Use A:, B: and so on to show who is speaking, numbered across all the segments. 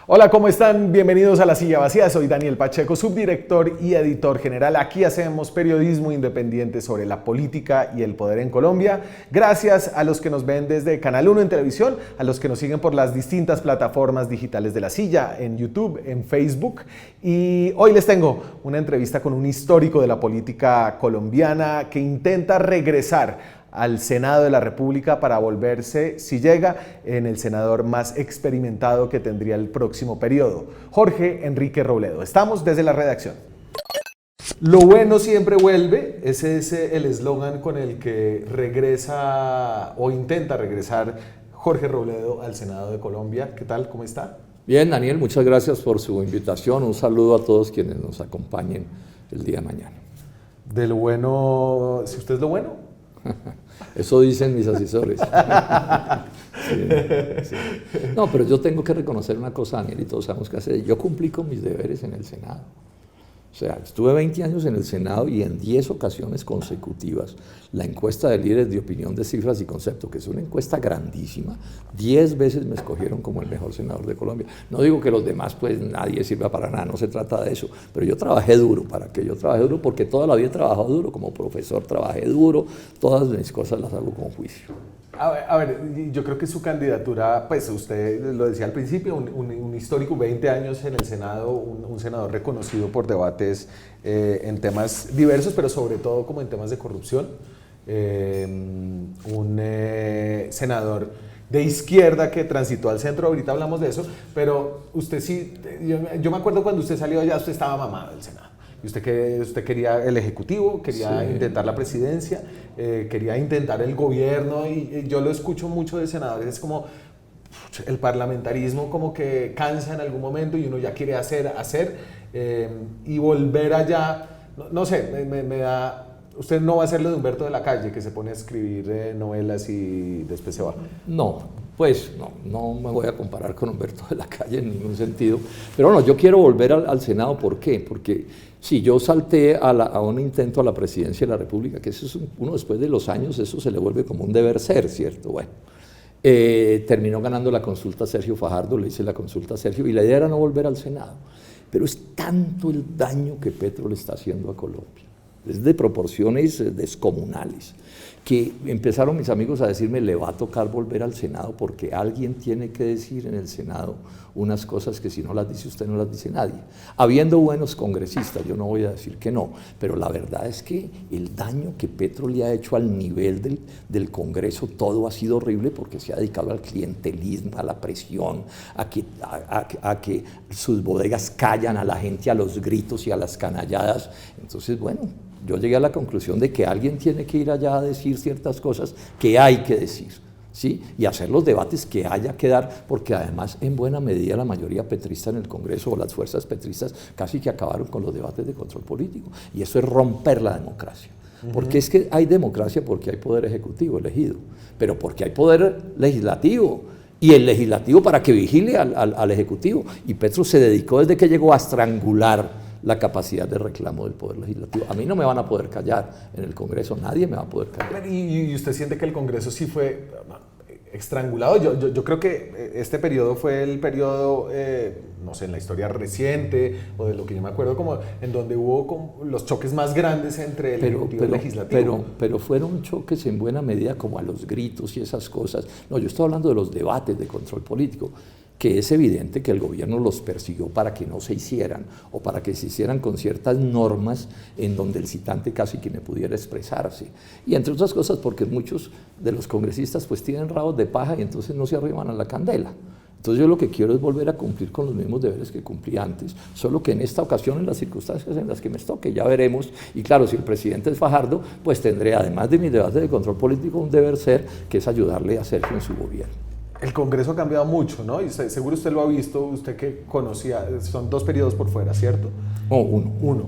A: Hola, ¿cómo están? Bienvenidos a La Silla Vacía. Soy Daniel Pacheco, subdirector y editor general. Aquí hacemos periodismo independiente sobre la política y el poder en Colombia. Gracias a los que nos ven desde Canal 1 en televisión, a los que nos siguen por las distintas plataformas digitales de La Silla, en YouTube, en Facebook. Y hoy les tengo una entrevista con un histórico de la política colombiana que intenta regresar al Senado de la República para volverse, si llega, en el senador más experimentado que tendría el próximo periodo, Jorge Enrique Robledo. Estamos desde la redacción. Lo bueno siempre vuelve, ese es el eslogan con el que regresa o intenta regresar Jorge Robledo al Senado de Colombia. ¿Qué tal? ¿Cómo está?
B: Bien, Daniel, muchas gracias por su invitación. Un saludo a todos quienes nos acompañen el día de mañana.
A: De lo bueno, si usted es lo bueno.
B: Eso dicen mis asesores. Sí, sí. No, pero yo tengo que reconocer una cosa, Daniel, y todos sabemos que hacer. Yo cumplí con mis deberes en el Senado. O sea, estuve 20 años en el Senado y en 10 ocasiones consecutivas la encuesta de líderes de opinión de cifras y concepto, que es una encuesta grandísima, 10 veces me escogieron como el mejor senador de Colombia. No digo que los demás, pues nadie sirva para nada, no se trata de eso, pero yo trabajé duro. ¿Para qué yo trabajé duro? Porque toda la vida he trabajado duro, como profesor trabajé duro, todas mis cosas las hago con juicio.
A: A ver, yo creo que su candidatura, pues usted lo decía al principio, un histórico, 20 años en el Senado, un senador reconocido por debates en temas diversos, pero sobre todo como en temas de corrupción, un senador de izquierda que transitó al centro, ahorita hablamos de eso, pero usted sí, yo me acuerdo cuando usted salió allá, usted estaba mamado del Senado. Usted quería el Ejecutivo, quería intentar la presidencia, quería intentar el gobierno y yo lo escucho mucho de senadores, es como el parlamentarismo como que cansa en algún momento y uno ya quiere hacer y volver allá, no sé, me da... Usted no va a ser lo de Humberto de la Calle, que se pone a escribir novelas y después se va.
B: No, pues no me voy a comparar con Humberto de la Calle en ningún sentido. Pero bueno, yo quiero volver al Senado. ¿Por qué? Porque si yo salté a un intento a la presidencia de la República, que eso es uno después de los años, eso se le vuelve como un deber ser, ¿cierto? Bueno, terminó ganando la consulta Sergio Fajardo, le hice la consulta a Sergio, y la idea era no volver al Senado. Pero es tanto el daño que Petro le está haciendo a Colombia, es de proporciones descomunales, que empezaron mis amigos a decirme, le va a tocar volver al Senado porque alguien tiene que decir en el Senado unas cosas que si no las dice usted no las dice nadie. Habiendo buenos congresistas, yo no voy a decir que no, pero la verdad es que el daño que Petro le ha hecho al nivel del Congreso, todo ha sido horrible porque se ha dedicado al clientelismo, a la presión, a que sus bodegas callan a la gente a los gritos y a las canalladas. Entonces, bueno, yo llegué a la conclusión de que alguien tiene que ir allá a decir ciertas cosas que hay que decir, ¿sí? Y hacer los debates que haya que dar, porque además en buena medida la mayoría petrista en el Congreso o las fuerzas petristas casi que acabaron con los debates de control político, y eso es romper la democracia. Porque es que hay democracia porque hay poder ejecutivo elegido, pero porque hay poder legislativo, y el legislativo para que vigile al ejecutivo, y Petro se dedicó desde que llegó a estrangular la capacidad de reclamo del Poder Legislativo. A mí no me van a poder callar en el Congreso, nadie me va a poder callar.
A: ¿Y usted siente que el Congreso sí fue estrangulado? Yo creo que este periodo fue el periodo, no sé, en la historia reciente, o de lo que yo me acuerdo, como en donde hubo como los choques más grandes entre el Ejecutivo y el Legislativo.
B: Pero fueron choques en buena medida como a los gritos y esas cosas. No, yo estoy hablando de los debates de control político, que es evidente que el gobierno los persiguió para que no se hicieran, o para que se hicieran con ciertas normas en donde el citante casi que no pudiera expresarse. Y entre otras cosas porque muchos de los congresistas pues tienen rabos de paja y entonces no se arriban a la candela. Entonces yo lo que quiero es volver a cumplir con los mismos deberes que cumplí antes, solo que en esta ocasión, en las circunstancias en las que me toque, ya veremos. Y claro, si el presidente es Fajardo, pues tendré, además de mis debates de control político, un deber ser, que es ayudarle a Sergio en su gobierno.
A: El Congreso ha cambiado mucho, ¿no? Y seguro usted lo ha visto, usted que conocía, son 2 periodos por fuera, ¿cierto?
B: Uno.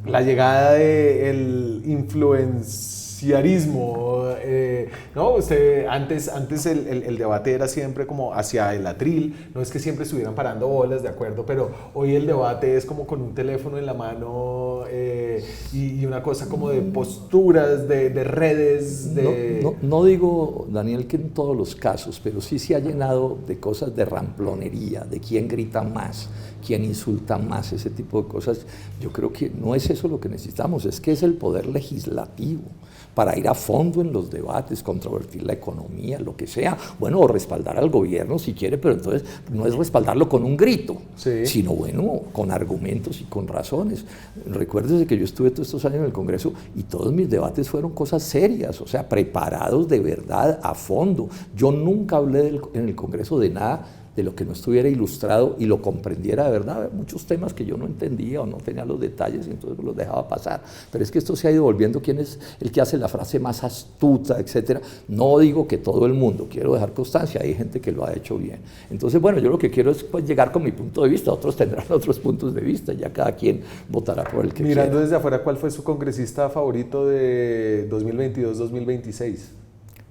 A: La llegada del influencer justiciarismo, ¿no? Antes el debate era siempre como hacia el atril, no es que siempre estuvieran parando bolas, de acuerdo, pero hoy el debate es como con un teléfono en la mano y una cosa como de posturas, de redes, de...
B: No digo, Daniel, que en todos los casos, pero sí se ha llenado de cosas de ramplonería, de quién grita más, quién insulta más, ese tipo de cosas. Yo creo que no es eso lo que necesitamos, es que es el poder legislativo para ir a fondo en los debates, controvertir la economía, lo que sea, bueno, o respaldar al gobierno si quiere, pero entonces no es respaldarlo con un grito, sino bueno, con argumentos y con razones. Recuérdese que yo estuve todos estos años en el Congreso y todos mis debates fueron cosas serias, o sea, preparados de verdad, a fondo. Yo nunca hablé en el Congreso de nada de lo que no estuviera ilustrado y lo comprendiera de verdad. Había muchos temas que yo no entendía o no tenía los detalles y entonces los dejaba pasar. Pero es que esto se ha ido volviendo quién es el que hace la frase más astuta, etcétera. No digo que todo el mundo, quiero dejar constancia, hay gente que lo ha hecho bien. Entonces, bueno, yo lo que quiero es pues, llegar con mi punto de vista, otros tendrán otros puntos de vista, ya cada quien votará por el que quiera.
A: Mirando desde afuera, ¿cuál fue su congresista favorito de 2022-2026?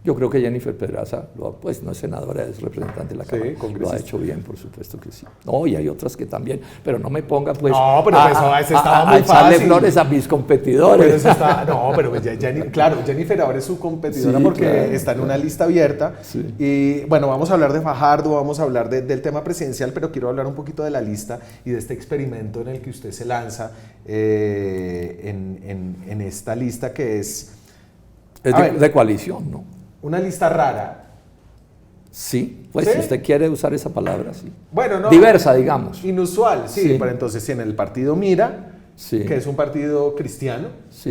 B: Yo creo que Jennifer Pedraza, pues no es senadora, es representante de la Cámara, lo ha hecho bien, por supuesto que sí. No, y hay otras que también, pero no me ponga pues
A: no, pero eso estaba muy
B: echarle
A: fácil.
B: Flores a mis competidores.
A: No, pero pues claro, Jennifer ahora es su competidora porque claro, está en una lista abierta. Sí. Y bueno, vamos a hablar de Fajardo, vamos a hablar del tema presidencial, pero quiero hablar un poquito de la lista y de este experimento en el que usted se lanza en esta lista que es...
B: Es de coalición, ¿no?
A: Una lista rara.
B: Sí, pues ¿sí? Si usted quiere usar esa palabra, sí.
A: Bueno, no.
B: Diversa, digamos.
A: Inusual, sí. Pero entonces tiene el partido Mira,
B: sí,
A: que es un partido cristiano.
B: Sí.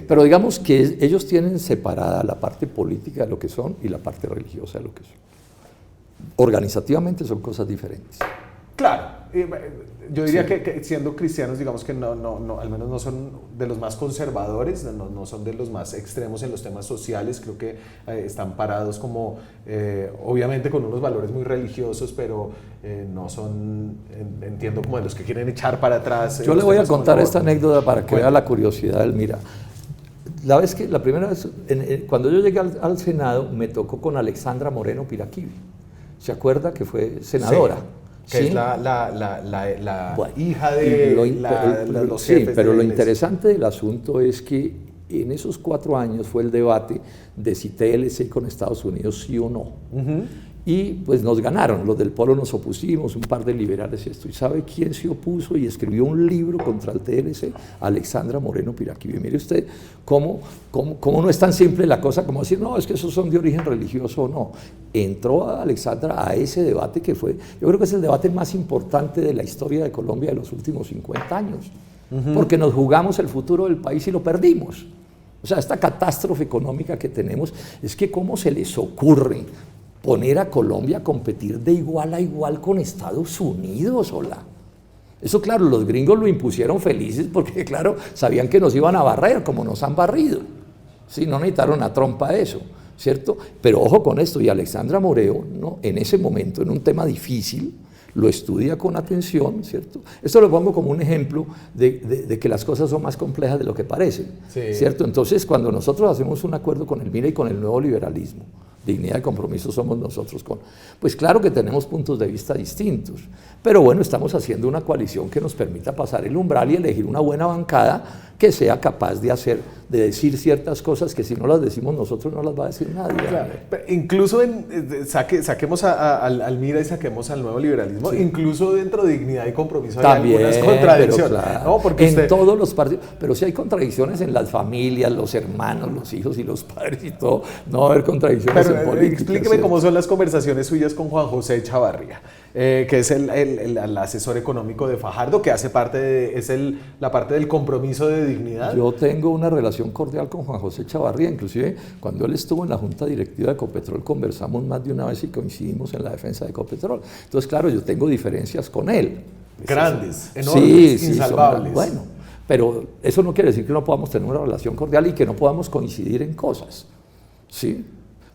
B: Pero digamos que ellos tienen separada la parte política de lo que son y la parte religiosa de lo que son. Organizativamente son cosas diferentes.
A: Claro. Yo diría que siendo cristianos, digamos que no, al menos no son de los más conservadores, no son de los más extremos en los temas sociales, creo que están parados como, obviamente con unos valores muy religiosos, pero no son, entiendo, como de los que quieren echar para atrás.
B: Yo le voy a contar esta anécdota para que vea la curiosidad del Mira. La primera vez, cuando yo llegué al Senado, me tocó con Alexandra Moreno Piraquivi. ¿Se acuerda que fue senadora?
A: Sí. Que ¿sí? Es la bueno, hija de los jefes.
B: Sí, pero lo interesante del asunto es que en esos 4 años fue el debate de si TLC con Estados Unidos sí o no. Y pues nos ganaron, los del Polo nos opusimos, un par de liberales y esto. ¿Y sabe quién se opuso y escribió un libro contra el TLC? Alexandra Moreno Piraquivi. Mire usted cómo no es tan simple la cosa como decir, no, es que esos son de origen religioso o no. Entró Alexandra a ese debate que fue, yo creo que es el debate más importante de la historia de Colombia de los últimos 50 años. Porque nos jugamos el futuro del país y lo perdimos. O sea, esta catástrofe económica que tenemos es que cómo se les ocurre poner a Colombia a competir de igual a igual con Estados Unidos, hola. Eso, claro, los gringos lo impusieron felices porque, claro, sabían que nos iban a barrer como nos han barrido. Sí, no necesitaron a Trump para eso, ¿cierto? Pero ojo con esto, y Alexandra Moreno, ¿no? En ese momento, en un tema difícil, lo estudia con atención, ¿cierto? Esto lo pongo como un ejemplo de que las cosas son más complejas de lo que parecen, ¿cierto? Entonces, cuando nosotros hacemos un acuerdo con el MIRA y con el nuevo liberalismo, dignidad y compromiso somos nosotros pues claro que tenemos puntos de vista distintos, pero bueno, estamos haciendo una coalición que nos permita pasar el umbral y elegir una buena bancada que sea capaz de decir ciertas cosas que si no las decimos nosotros no las va a decir nadie.
A: Claro. Incluso saquemos al MIRA y saquemos al nuevo liberalismo, sí. Incluso dentro de dignidad y compromiso
B: también,
A: hay algunas contradicciones.
B: Claro,
A: ¿no? Porque
B: todos los partidos, pero sí hay contradicciones en las familias, los hermanos, los hijos y los padres y todo, no va a haber contradicciones en política.
A: Explíqueme ¿sí? Cómo son las conversaciones suyas con Juan José Chavarría, que es el asesor económico de Fajardo, que hace parte la parte del compromiso de dignidad.
B: Yo tengo una relación cordial con Juan José Chavarría, inclusive cuando él estuvo en la Junta Directiva de Ecopetrol conversamos más de una vez y coincidimos en la defensa de Ecopetrol. Entonces, claro, yo tengo diferencias con él.
A: Grandes, enormes,
B: sí,
A: insalvables.
B: Bueno, pero eso no quiere decir que no podamos tener una relación cordial y que no podamos coincidir en cosas, ¿sí?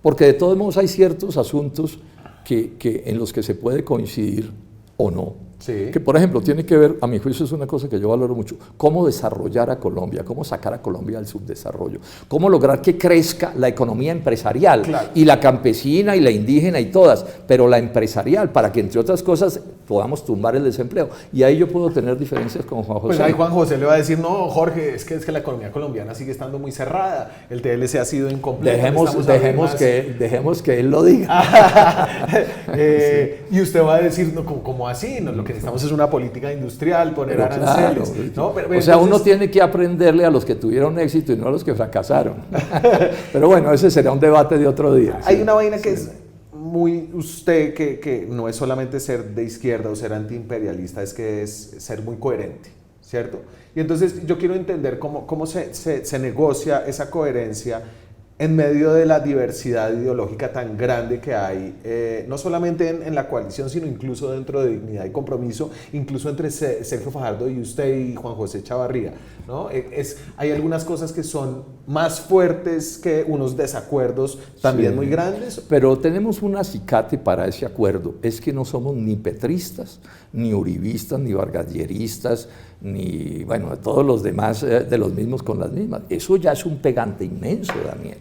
B: Porque de todos modos hay ciertos asuntos que en los que se puede coincidir o no
A: Sí.
B: que por ejemplo tiene que ver, a mi juicio es una cosa que yo valoro mucho, cómo desarrollar a Colombia, cómo sacar a Colombia del subdesarrollo, cómo lograr que crezca la economía empresarial,
A: Claro.
B: y la campesina y la indígena y todas, pero la empresarial, para que entre otras cosas podamos tumbar el desempleo. Y ahí yo puedo tener diferencias con Juan José.
A: Pues ahí Juan José le va a decir, no, Jorge, es que la economía colombiana sigue estando muy cerrada, el TLC ha sido incompleto.
B: Dejemos que él lo diga.
A: Y usted va a decir, no, ¿cómo así? No, lo que necesitamos es una política industrial, poner
B: Pero
A: aranceles.
B: claro,
A: ¿no?
B: o sea, uno tiene que aprenderle a los que tuvieron éxito y no a los que fracasaron. Pero bueno, ese será un debate de otro día.
A: Hay una vaina que es muy usted, que no es solamente ser de izquierda o ser antiimperialista, es que es ser muy coherente, ¿cierto? Y entonces yo quiero entender cómo se negocia esa coherencia en medio de la diversidad ideológica tan grande que hay, no solamente en la coalición, sino incluso dentro de Dignidad y Compromiso, incluso entre Sergio Fajardo y usted y Juan José Chavarría, ¿no? Hay algunas cosas que son más fuertes que unos desacuerdos también muy grandes.
B: Pero tenemos un acicate para ese acuerdo, es que no somos ni petristas, ni uribistas, ni vargalleristas, ni, bueno, todos los demás de los mismos con las mismas. Eso ya es un pegante inmenso, Daniel.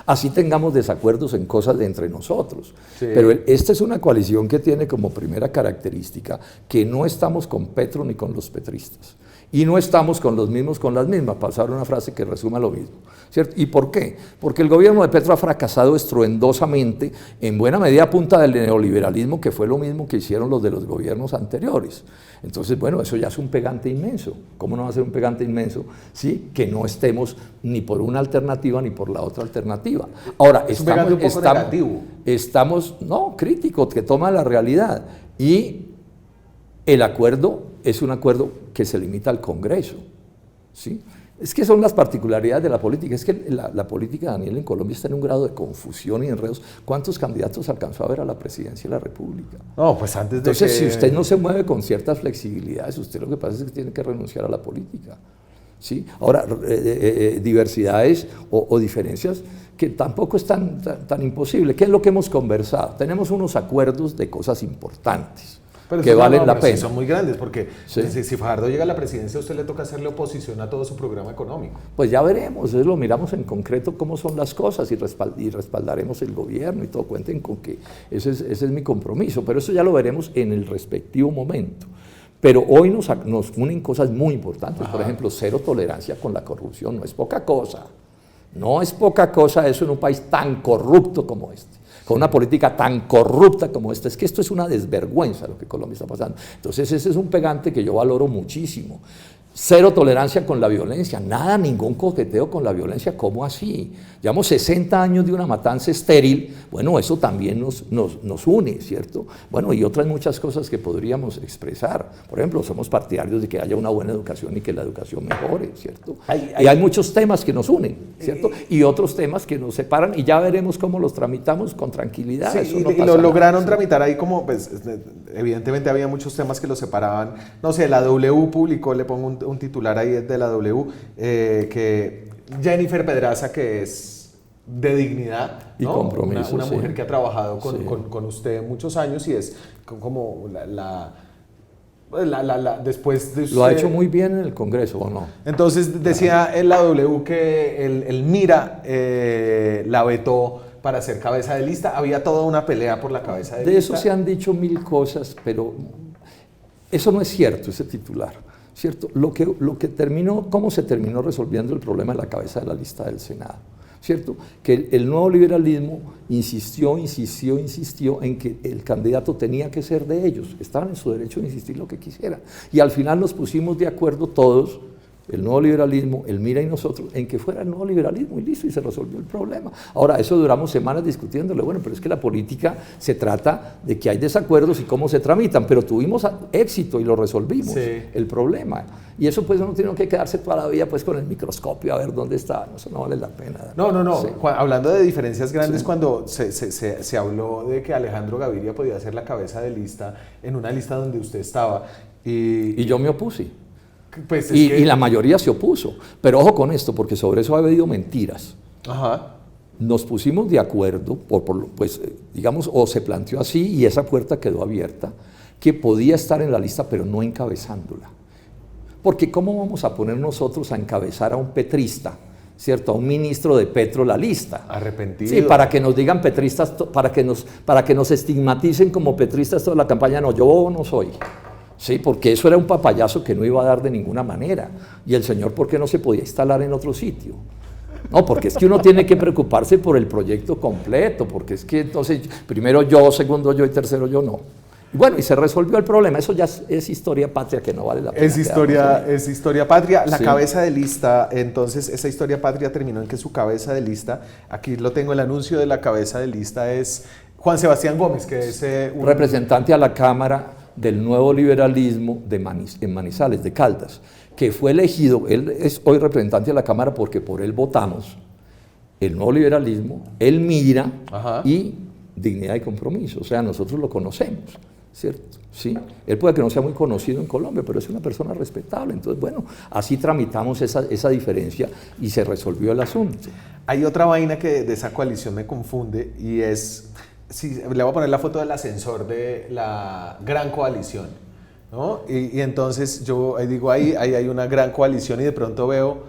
B: Así tengamos desacuerdos en cosas de entre nosotros. Sí. Pero esta es una coalición que tiene como primera característica que no estamos con Petro ni con los petristas. Y no estamos con los mismos con las mismas, pasar una frase que resuma lo mismo, ¿cierto? ¿Y por qué? Porque el gobierno de Petro ha fracasado estruendosamente, en buena medida a punta del neoliberalismo, que fue lo mismo que hicieron los de los gobiernos anteriores. Entonces, bueno, eso ya es un pegante inmenso. ¿Cómo no va a ser un pegante inmenso? Sí, que no estemos ni por una alternativa ni por la otra alternativa. Ahora, estamos críticos, que toma la realidad. Y el acuerdo es un acuerdo que se limita al Congreso, ¿sí? Es que son las particularidades de la política. Es que la política, Daniel, en Colombia está en un grado de confusión y enredos. ¿Cuántos candidatos alcanzó a ver a la presidencia de la República?
A: No, pues antes de
B: Entonces, si usted no se mueve con ciertas flexibilidades, usted lo que pasa es que tiene que renunciar a la política, ¿sí? Ahora, diversidades o diferencias que tampoco es tan imposible. ¿Qué es lo que hemos conversado? Tenemos unos acuerdos de cosas importantes.
A: Pero
B: que valen la pena.
A: Sí, son muy grandes, porque si Fajardo llega a la presidencia, a usted le toca hacerle oposición a todo su programa económico.
B: Pues ya veremos, lo miramos en concreto cómo son las cosas y respaldaremos el gobierno y todo. Cuenten con que ese es mi compromiso, pero eso ya lo veremos en el respectivo momento. Pero hoy nos unen cosas muy importantes. Por ejemplo, cero tolerancia con la corrupción. No es poca cosa. No es poca cosa eso en un país tan corrupto como este, con una política tan corrupta como esta. Es que esto es una desvergüenza lo que Colombia está pasando. Entonces ese es un pegante que yo valoro muchísimo. Cero tolerancia con la violencia, ningún coqueteo con la violencia. ¿Cómo así? Llevamos 60 años de una matanza estéril. Bueno, eso también nos une, ¿cierto? Bueno, y otras muchas cosas que podríamos expresar. Por ejemplo, somos partidarios de que haya una buena educación y que la educación mejore, ¿cierto? Y hay muchos temas que nos unen, ¿cierto? Y otros temas que nos separan, y ya veremos cómo los tramitamos con tranquilidad.
A: Sí, y lo lograron tramitar ahí como, pues, evidentemente había muchos temas que los separaban. No sé, la W publicó, le pongo un titular ahí de la W, que Jennifer Pedraza, que es de Dignidad,
B: y
A: ¿no?
B: Compromiso,
A: una mujer que ha trabajado con usted muchos años y es como después de usted.
B: Lo ha hecho muy bien en el Congreso, ¿o no?
A: Entonces decía en la W que el Mira la vetó para ser cabeza de lista. Había toda una pelea por la cabeza de lista.
B: De eso se han dicho mil cosas, pero eso no es cierto, ese titular. ¿Cierto? ¿Cómo se terminó resolviendo el problema de la cabeza de la lista del Senado? ¿Cierto? Que el nuevo liberalismo insistió en que el candidato tenía que ser de ellos. Estaban en su derecho de insistir lo que quisieran. Y al final nos pusimos de acuerdo todos, el nuevo liberalismo, el Mira y nosotros, en que fuera el nuevo liberalismo y listo, y se resolvió el problema. Ahora, eso duramos semanas discutiéndolo. Bueno, pero es que la política se trata de que hay desacuerdos y cómo se tramitan, pero tuvimos éxito y lo resolvimos, el problema. Y eso pues uno tiene que quedarse toda la vida pues con el microscopio a ver dónde está. Eso no vale la pena.
A: No. Sí. Hablando de diferencias grandes, cuando se habló de que Alejandro Gaviria podía ser la cabeza de lista en una lista donde usted estaba. Y
B: yo me opuse.
A: Pues
B: y la mayoría se opuso, pero ojo con esto, porque sobre eso ha habido mentiras.
A: Ajá.
B: Nos pusimos de acuerdo, pues digamos, o se planteó así y esa puerta quedó abierta, que podía estar en la lista, pero no encabezándola. Porque ¿cómo vamos a poner nosotros a encabezar a un petrista, ¿cierto? A un ministro de Petro la lista.
A: Arrepentido.
B: Sí, para que nos digan petristas, para que nos estigmaticen como petristas toda la campaña. No, yo no soy. Sí, porque eso era un papayazo que no iba a dar de ninguna manera. Y el señor, ¿por qué no se podía instalar en otro sitio? No, porque es que uno tiene que preocuparse por el proyecto completo, porque es que entonces, primero yo, segundo yo y tercero yo no. Y bueno, y se resolvió el problema. Eso ya es historia patria que no vale la pena.
A: Es historia patria. La cabeza de lista, entonces, esa historia patria terminó en que su cabeza de lista, aquí lo tengo, el anuncio de la cabeza de lista es Juan Sebastián Gómez, que es un
B: representante a la Cámara del nuevo liberalismo en Manizales, de Caldas, que fue elegido, él es hoy representante de la Cámara porque por él votamos el nuevo liberalismo, él mira y dignidad y compromiso, o sea, nosotros lo conocemos. ¿Cierto? Sí. Él puede que no sea muy conocido en Colombia, pero es una persona respetable. Entonces, bueno, así tramitamos esa diferencia y se resolvió el asunto.
A: Hay otra vaina que de esa coalición me confunde y es, le voy a poner la foto del ascensor de la gran coalición, ¿no? Y entonces yo digo, ahí hay una gran coalición y de pronto veo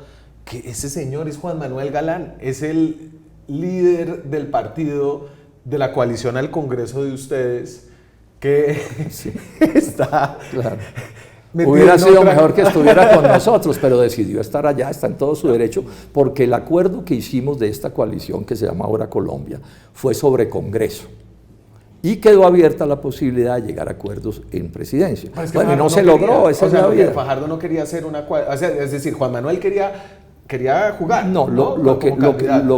A: que ese señor es Juan Manuel Galán, es el líder del partido de la coalición al Congreso de ustedes, que sí. Está...
B: Claro. Hubiera sido mejor que estuviera con nosotros, pero decidió estar allá, está en todo su derecho, porque el acuerdo que hicimos de esta coalición, que se llama ahora Colombia, fue sobre Congreso. Y quedó abierta la posibilidad de llegar a acuerdos en presidencia.
A: Es que
B: bueno, no se logró, esa es la vida.
A: Fajardo no quería hacer una coalición, o sea, es decir, Juan Manuel quería jugar.
B: No, lo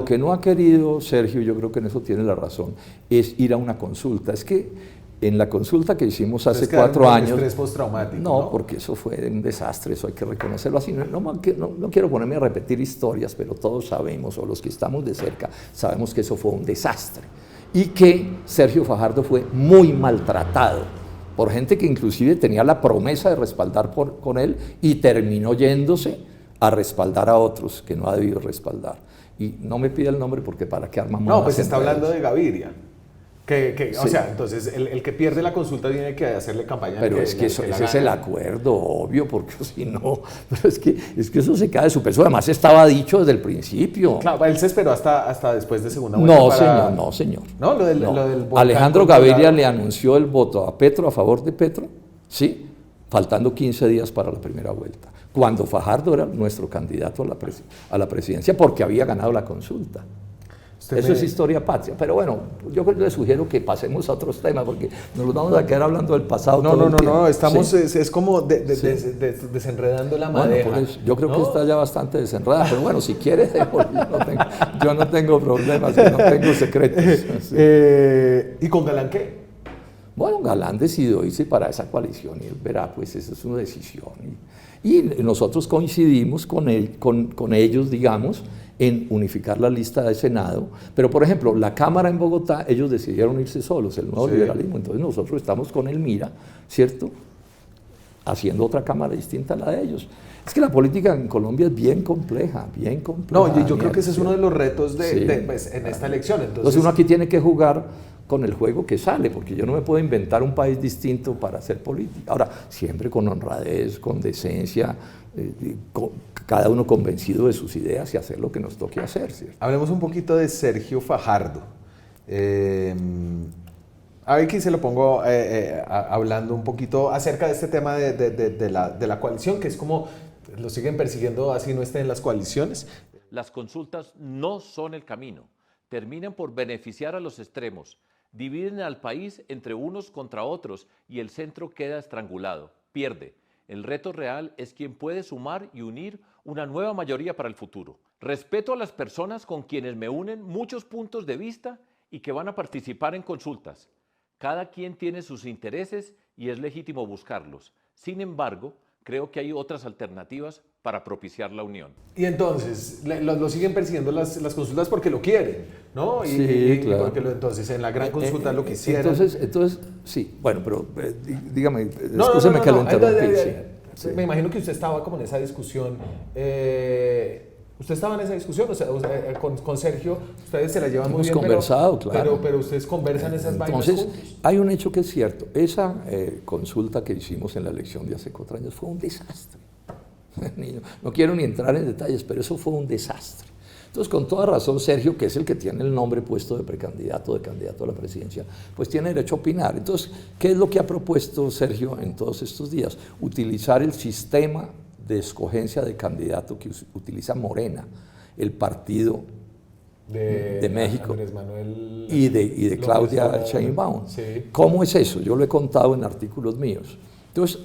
B: que no ha querido Sergio, yo creo que en eso tiene la razón, es ir a una consulta. Es que en la consulta que hicimos hace 4 años...
A: estrés postraumático,
B: ¿no? Porque eso fue un desastre, eso hay que reconocerlo así. No quiero ponerme a repetir historias, pero todos sabemos, o los que estamos de cerca, sabemos que eso fue un desastre. Y que Sergio Fajardo fue muy maltratado por gente que inclusive tenía la promesa de respaldar con él y terminó yéndose a respaldar a otros que no ha debido respaldar. Y no me pida el nombre porque para qué armamos...
A: No, pues está hablando de Gaviria. Sí. O sea, entonces el que pierde la consulta tiene que hacerle campaña.
B: Pero es que ese es el acuerdo, obvio, porque si no, pero es que eso se cae de su peso. Además estaba dicho desde el principio.
A: Claro, él se esperó hasta después de segunda vuelta.
B: No, señor.
A: No, lo del
B: Alejandro Gaviria le anunció el voto a Petro, a favor de Petro, sí, faltando 15 días para la primera vuelta, cuando Fajardo era nuestro candidato a la presidencia porque había ganado la consulta. Eso es historia patria, pero bueno, yo le sugiero que pasemos a otros temas porque nos vamos a quedar hablando del pasado.
A: No, estamos, sí. Es como desenredando la madera.
B: Bueno, pues, yo creo que está ya bastante desenredada, pero bueno, si quiere, yo no tengo problemas, no tengo secretos. Sí.
A: ¿Y con Galán qué?
B: Bueno, Galán decidió irse para esa coalición y él verá, pues esa es una decisión. Y nosotros coincidimos con ellos, digamos, en unificar la lista de Senado, pero por ejemplo, la Cámara en Bogotá, ellos decidieron irse solos, el nuevo liberalismo, entonces nosotros estamos con el MIRA, ¿cierto?, haciendo otra Cámara distinta a la de ellos. Es que la política en Colombia es bien compleja.
A: No, yo creo que ese es uno de los retos pues, en esta elección.
B: Entonces uno aquí tiene que jugar con el juego que sale, porque yo no me puedo inventar un país distinto para hacer política. Ahora, siempre con honradez, con decencia, cada uno convencido de sus ideas y hacer lo que nos toque hacer, ¿cierto?
A: Hablemos un poquito de Sergio Fajardo. A ver, aquí se lo pongo hablando un poquito acerca de este tema de la coalición, que es como lo siguen persiguiendo así no estén en las coaliciones.
C: Las consultas no son el camino, terminan por beneficiar a los extremos, dividen al país entre unos contra otros y el centro queda estrangulado, pierde. El reto real es quien puede sumar y unir una nueva mayoría para el futuro. Respeto a las personas con quienes me unen muchos puntos de vista y que van a participar en consultas. Cada quien tiene sus intereses y es legítimo buscarlos. Sin embargo, creo que hay otras alternativas para propiciar la unión.
A: Y entonces, lo siguen persiguiendo las consultas porque lo quieren, ¿no?
B: Claro.
A: Porque entonces en la gran consulta lo quisieran.
B: Entonces, sí, bueno, pero dígame, excúseme que lo interrumpí.
A: Me imagino que usted estaba como en esa discusión. ¿Usted estaba en esa discusión? O sea, con Sergio, ustedes se la llevan muy
B: Hemos
A: bien.
B: conversado, claro.
A: Pero ustedes conversan esas vainas
B: Entonces,
A: juntos.
B: hay un hecho que es cierto. Esa consulta que hicimos en la elección de hace 4 años fue un desastre. No quiero ni entrar en detalles, pero eso fue un desastre. Entonces, con toda razón, Sergio, que es el que tiene el nombre puesto de precandidato, de candidato a la presidencia, pues tiene derecho a opinar. Entonces, ¿qué es lo que ha propuesto Sergio en todos estos días? Utilizar el sistema de escogencia de candidato que utiliza Morena, el partido de México,
A: Andrés Manuel
B: y de Claudia
A: López
B: Sheinbaum.
A: Sí.
B: ¿Cómo es eso? Yo lo he contado en artículos míos. Entonces,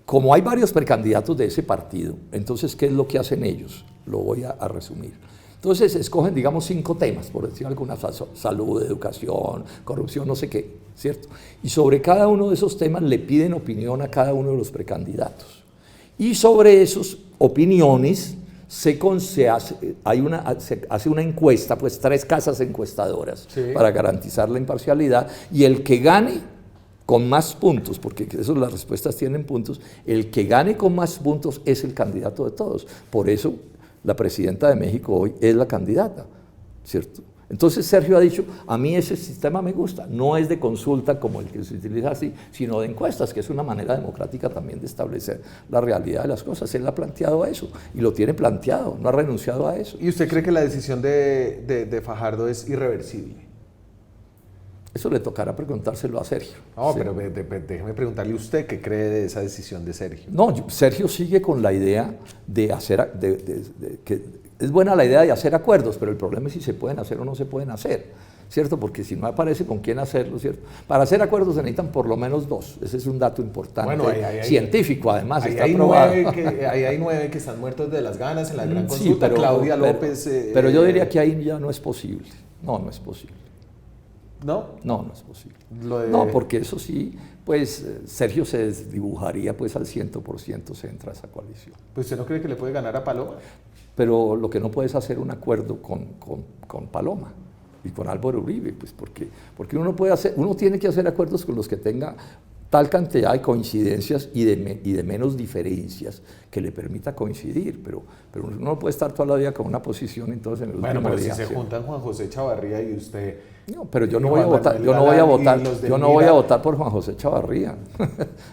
B: como hay varios precandidatos de ese partido, entonces, ¿qué es lo que hacen ellos? Lo voy a resumir. Entonces, escogen, digamos, 5 temas, por decir algunas: salud, educación, corrupción, no sé qué, ¿cierto? Y sobre cada uno de esos temas le piden opinión a cada uno de los precandidatos. Y sobre esas opiniones se hace una encuesta, pues 3 casas encuestadoras,
A: Sí,
B: para garantizar la imparcialidad, y el que gane con más puntos, porque eso, las respuestas tienen puntos, el que gane con más puntos es el candidato de todos. Por eso la presidenta de México hoy es la candidata, ¿cierto? Entonces Sergio ha dicho: a mí ese sistema me gusta, no es de consulta como el que se utiliza así, sino de encuestas, que es una manera democrática también de establecer la realidad de las cosas. Él ha planteado eso y lo tiene planteado, no ha renunciado a eso.
A: ¿Y usted cree que la decisión de Fajardo es irreversible?
B: Eso le tocará preguntárselo a Sergio.
A: No,
B: Sí.
A: pero déjeme preguntarle usted qué cree de esa decisión de Sergio.
B: No, Sergio sigue con la idea de hacer, que es buena la idea de hacer acuerdos, pero el problema es si se pueden hacer o no se pueden hacer, ¿cierto? Porque si no aparece con quién hacerlo, ¿cierto? Para hacer acuerdos se necesitan por lo menos 2, ese es un dato importante,
A: Bueno,
B: científico además,
A: Ahí
B: está
A: hay
B: probado.
A: 9 que están muertos de las ganas en la gran
B: Sí,
A: consulta. Claudia López.
B: Pero yo diría que ahí ya no es posible. No es posible.
A: ¿No?
B: No es posible.
A: Lo de-
B: No, porque eso sí, pues Sergio se desdibujaría, pues al 100% se entra a esa coalición.
A: Pues ¿usted no cree que le puede ganar a Paloma?
B: Pero lo que no puede es hacer un acuerdo con Paloma y con Álvaro Uribe, pues porque uno tiene que hacer acuerdos con los que tenga tal cantidad de coincidencias y de menos diferencias que le permita coincidir, pero uno no puede estar toda la vida con una posición, entonces en el
A: Bueno,
B: último
A: pero si
B: día,
A: se
B: ¿sí?
A: juntan Juan José Chavarría y usted...
B: No, pero yo
A: y
B: no voy a
A: Juan
B: votar,
A: Manuel
B: yo no voy a
A: Galán y
B: votar,
A: los de
B: yo no
A: Mira.
B: voy a votar por Juan José Chavarría.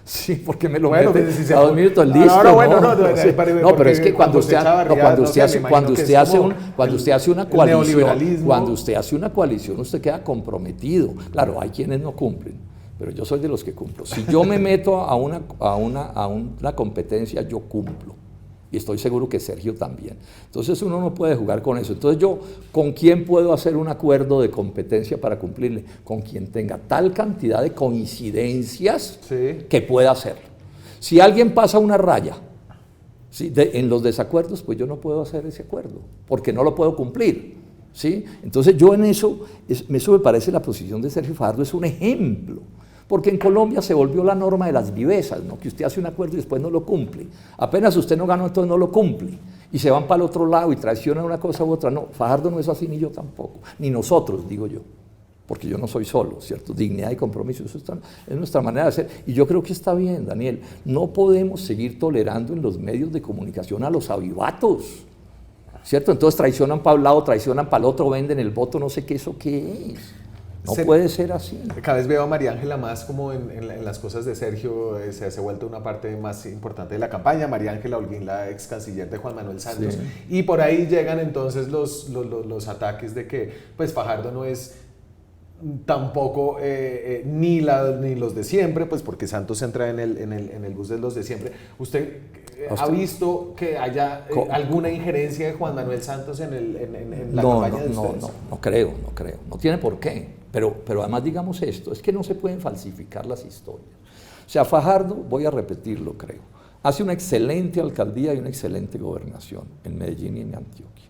B: Sí, porque me lo
A: Bueno,
B: mete
A: pues, si se
B: a 2
A: jun-
B: minutos,
A: No,
B: listo.
A: no, bueno, no,
B: Sí.
A: porque
B: No, pero es que
A: Juan
B: cuando
A: José
B: usted,
A: Chavarría,
B: cuando
A: no
B: usted
A: sé,
B: hace,
A: me
B: cuando
A: imagino que
B: usted
A: es
B: hace
A: como
B: cuando usted hace una
A: el
B: coalición,
A: neoliberalismo.
B: cuando usted hace una coalición, usted queda comprometido. Claro, hay quienes no cumplen, pero yo soy de los que cumplo. Si yo me meto a una competencia, yo cumplo. Y estoy seguro que Sergio también. Entonces uno no puede jugar con eso. Entonces yo, ¿con quién puedo hacer un acuerdo de competencia para cumplirle? Con quien tenga tal cantidad de coincidencias
A: Sí.
B: que pueda hacerlo. Si alguien pasa una raya, ¿sí? En los desacuerdos, pues yo no puedo hacer ese acuerdo, porque no lo puedo cumplir, ¿sí? Entonces yo en eso me parece la posición de Sergio Fajardo es un ejemplo. Porque en Colombia se volvió la norma de las vivezas, ¿no? Que usted hace un acuerdo y después no lo cumple. Apenas usted no ganó, entonces no lo cumple. Y se van para el otro lado y traicionan una cosa u otra. No, Fajardo no es así, ni yo tampoco. Ni nosotros, digo yo. Porque yo no soy solo, ¿cierto? Dignidad y compromiso, eso es nuestra manera de hacer. Y yo creo que está bien, Daniel. No podemos seguir tolerando en los medios de comunicación a los avivatos, ¿cierto? Entonces traicionan para un lado, traicionan para el otro, venden el voto, no sé qué, ¿eso qué es? No puede ser así.
A: Cada vez veo a María Ángela más como en las cosas de Sergio, se ha vuelto una parte más importante de la campaña. María Ángela Holguín, la ex canciller de Juan Manuel Santos.
B: Sí.
A: Y por ahí llegan entonces los ataques de que pues Fajardo no es tampoco ni los de siempre, pues porque Santos entra en el bus de los de siempre. ¿Usted ha visto que haya alguna injerencia de Juan Manuel Santos en la campaña de ustedes?
B: No creo. No tiene por qué. Pero además digamos esto, es que no se pueden falsificar las historias. O sea, Fajardo, voy a repetirlo creo, hace una excelente alcaldía y una excelente gobernación en Medellín y en Antioquia.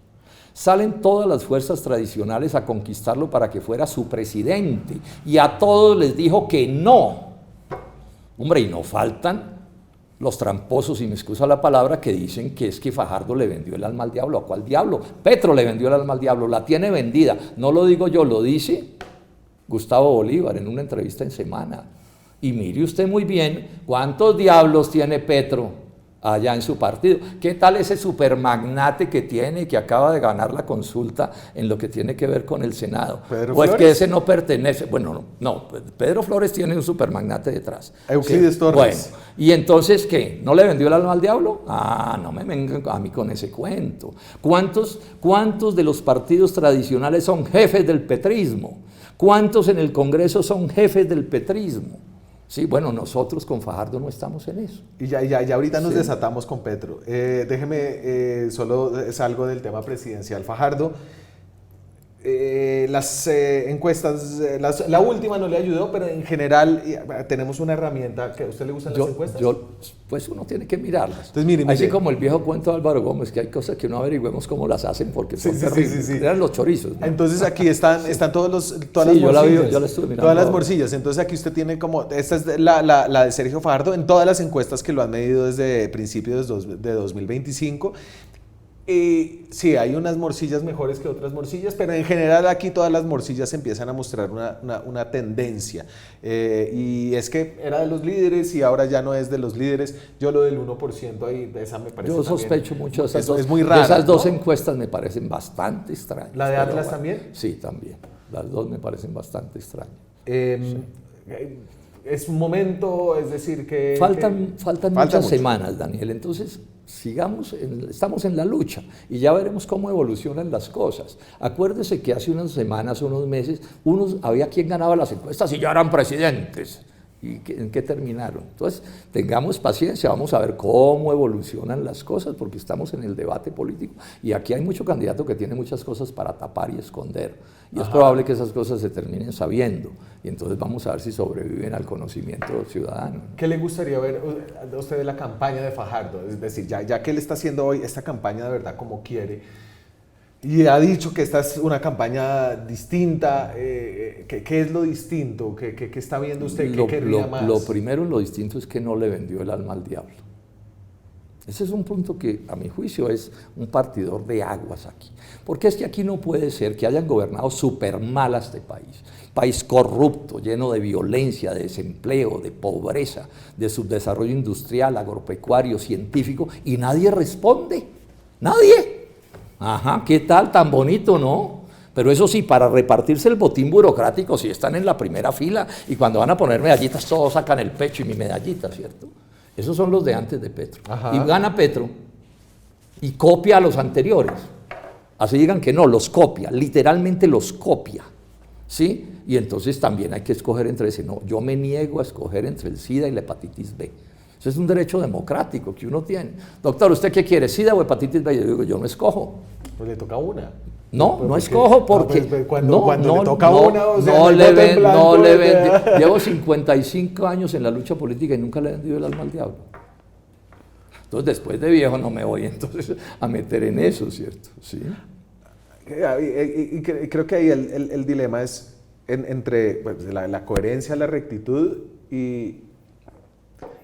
B: Salen todas las fuerzas tradicionales a conquistarlo para que fuera su presidente y a todos les dijo que no. Hombre, y no faltan los tramposos, y me excusa la palabra, que dicen que es que Fajardo le vendió el alma al diablo. ¿A cuál diablo? Petro le vendió el alma al diablo, la tiene vendida. No lo digo yo, lo dice Gustavo Bolívar en una entrevista en Semana. Y mire usted muy bien cuántos diablos tiene Petro allá en su partido. ¿Qué tal ese supermagnate que tiene y que acaba de ganar la consulta en lo que tiene que ver con el Senado?
A: ¿Pedro
B: ¿O es
A: Flores?
B: que ese no pertenece? Bueno, no, Pedro Flores tiene un supermagnate detrás.
A: Euclides Torres.
B: Bueno, ¿y entonces qué? ¿No le vendió el alma al diablo? Ah, no me vengan a mí con ese cuento. ¿Cuántos de los partidos tradicionales son jefes del petrismo? ¿Cuántos en el Congreso son jefes del petrismo? Sí, bueno, nosotros con Fajardo no estamos en eso.
A: Y ya ahorita nos desatamos con Petro. Déjeme, solo salgo del tema presidencial. Fajardo, las encuestas, la última no le ayudó, pero en general tenemos una herramienta. ¿Que a usted le gustan las encuestas?
B: Pues uno tiene que mirarlas.
A: Entonces, mire.
B: Así como el viejo cuento de Álvaro Gómez, que hay cosas que no averigüemos cómo las hacen porque son terribles. Eran los chorizos, ¿no?
A: Entonces aquí están todas las
B: yo
A: morcillas.
B: yo la estuve mirando.
A: Todas las morcillas. Entonces aquí usted tiene como, esta es la de Sergio Fajardo en todas las encuestas que lo han medido desde principios de 2025. Sí, hay unas morcillas mejores que otras morcillas, pero en general aquí todas las morcillas empiezan a mostrar una tendencia. Y es que era de los líderes y ahora ya no es de los líderes. Yo lo del 1% ahí, esa me parece.
B: Yo sospecho mucho de esas dos.
A: Es muy raro.
B: Esas dos encuestas me parecen bastante extrañas.
A: ¿La de Atlas también?
B: Sí, también. Las dos me parecen bastante extrañas.
A: Es un momento, es decir, que...
B: Faltan muchas
A: mucho.
B: semanas, Daniel. Entonces, estamos en la lucha y ya veremos cómo evolucionan las cosas. Acuérdese que hace unas semanas, unos meses, había quien ganaba las encuestas y ya eran presidentes. ¿Y en qué terminaron? Entonces, tengamos paciencia, vamos a ver cómo evolucionan las cosas, porque estamos en el debate político y aquí hay mucho candidato que tiene muchas cosas para tapar y esconder. Y es probable que esas cosas se terminen sabiendo. Y entonces vamos a ver si sobreviven al conocimiento ciudadano.
A: ¿Qué le gustaría ver a usted de la campaña de Fajardo? Es decir, ya que él está haciendo hoy esta campaña de verdad como quiere, y ha dicho que esta es una campaña distinta, ¿qué es lo distinto? ¿Qué está viendo usted? ¿Qué querría más?
B: Lo primero, lo distinto es que no le vendió el alma al diablo. Ese es un punto que, a mi juicio, es un partidor de aguas aquí. Porque es que aquí no puede ser que hayan gobernado súper mal a este país. País corrupto, lleno de violencia, de desempleo, de pobreza, de subdesarrollo industrial, agropecuario, científico, y nadie responde. ¡Nadie! Ajá, ¿qué tal? Tan bonito, ¿no? Pero eso sí, para repartirse el botín burocrático, si están en la primera fila y cuando van a poner medallitas, todos sacan el pecho y mi medallita, ¿cierto? Esos son los de antes de Petro. Ajá. Y gana Petro y copia a los anteriores. Así digan que no, los copia, literalmente los copia, ¿sí? Y entonces también hay que escoger entre ese. No, yo me niego a escoger entre el SIDA y la hepatitis B. Eso es un derecho democrático que uno tiene. Doctor, ¿usted qué quiere, SIDA o hepatitis B? Yo digo, yo no escojo.
A: Pues le toca una.
B: No escojo porque...
A: Cuando le toca una, o sea,
B: no le vendí. Llevo 55 años en la lucha política y nunca le he vendido el alma al diablo. Entonces, después de viejo no me voy entonces a meter en eso, ¿cierto? Sí.
A: Y creo que ahí el dilema es entre pues, la coherencia, la rectitud y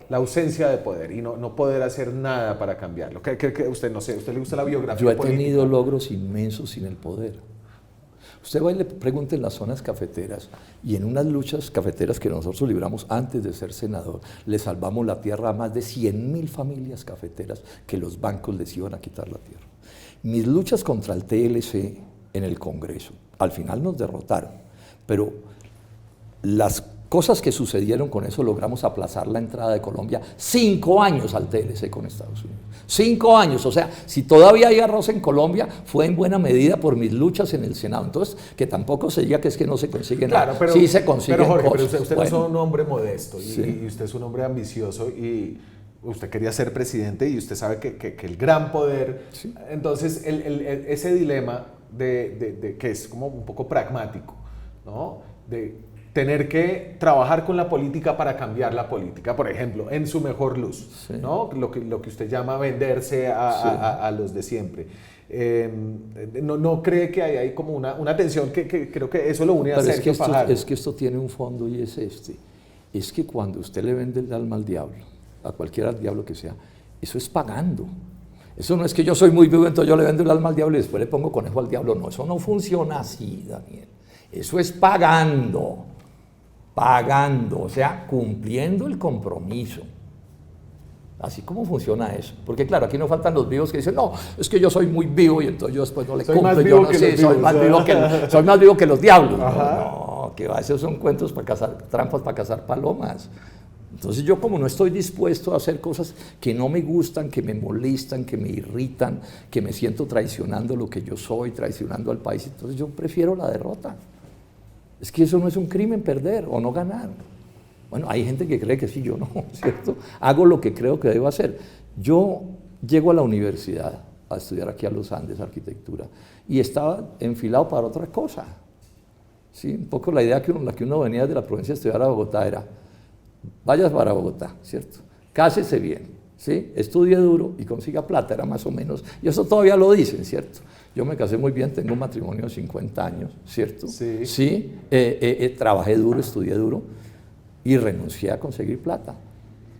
A: la ausencia de poder y no poder hacer nada para cambiarlo. ¿Qué usted, no sé, usted le gusta la biografía
B: Yo he
A: política?
B: tenido logros inmensos sin el poder. Usted va y le pregunta en las zonas cafeteras y en unas luchas cafeteras que nosotros libramos antes de ser senador, le salvamos la tierra a más de 100.000 familias cafeteras que los bancos les iban a quitar la tierra. Mis luchas contra el TLC en el Congreso, al final nos derrotaron, pero las cosas que sucedieron con eso, logramos aplazar la entrada de Colombia 5 años al TLC con Estados Unidos. 5 años, o sea, si todavía hay arroz en Colombia, fue en buena medida por mis luchas en el Senado. Entonces, que tampoco se diga que es que no se consigue nada.
A: Pero,
B: sí se consiguen
A: pero Jorge,
B: cosas.
A: Pero usted
B: bueno,
A: no es un hombre modesto
B: sí.
A: y usted es un hombre ambicioso y usted quería ser presidente y usted sabe que el gran poder... Sí. Entonces, ese dilema de que es como un poco pragmático, ¿no? De tener que trabajar con la política para cambiar la política, por ejemplo, en su mejor luz, sí. ¿no? Lo que usted llama venderse a los de siempre. ¿No cree que hay como una tensión que creo que eso lo une a Sergio Fajardo?
B: Es que esto tiene un fondo y es es que cuando usted le vende el alma al diablo, a cualquier diablo que sea, eso es pagando. Eso no es que yo soy muy vivo, entonces yo le vendo el alma al diablo y después le pongo conejo al diablo. No, eso no funciona así, Daniel. Eso es pagando, o sea, cumpliendo el compromiso. Así como funciona eso. Porque claro, aquí no faltan los vivos que dicen, no, es que yo soy muy vivo y entonces yo después no le cumplo. Yo no sé, soy más vivo que los diablos. No, que va, esos son cuentos para cazar, trampas para cazar palomas. Entonces yo como no estoy dispuesto a hacer cosas que no me gustan, que me molestan, que me irritan, que me siento traicionando lo que yo soy, traicionando al país, entonces yo prefiero la derrota. Es que eso no es un crimen, perder o no ganar. Bueno, hay gente que cree que sí, yo no, ¿cierto? Hago lo que creo que debo hacer. Yo llego a la universidad a estudiar aquí a los Andes, arquitectura, y estaba enfilado para otra cosa. ¿Sí? Un poco la idea la que uno venía de la provincia a estudiar a Bogotá era, vayas para Bogotá, ¿cierto? Cásese bien, ¿sí? Estudie duro y consiga plata, era más o menos, y eso todavía lo dicen, ¿cierto? Yo me casé muy bien, tengo un matrimonio de 50 años, ¿cierto?
A: Sí.
B: Sí, trabajé duro, estudié duro y renuncié a conseguir plata.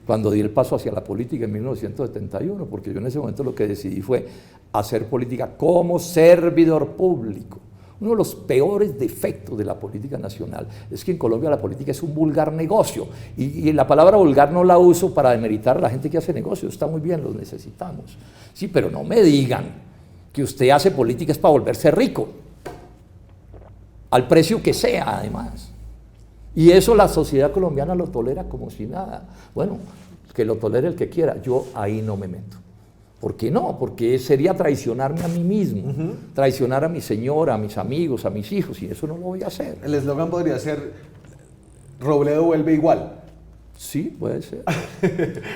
B: Cuando di el paso hacia la política en 1971, porque yo en ese momento lo que decidí fue hacer política como servidor público. Uno de los peores defectos de la política nacional es que en Colombia la política es un vulgar negocio y la palabra vulgar no la uso para demeritar a la gente que hace negocios, está muy bien, los necesitamos. Sí, pero no me digan que usted hace política es para volverse rico, al precio que sea además. Y eso la sociedad colombiana lo tolera como si nada. Bueno, que lo tolere el que quiera, yo ahí no me meto. ¿Por qué no? Porque sería traicionarme a mí mismo, traicionar a mi señora, a mis amigos, a mis hijos, y eso no lo voy a hacer.
A: El eslogan podría ser, Robledo vuelve igual.
B: Sí, puede ser.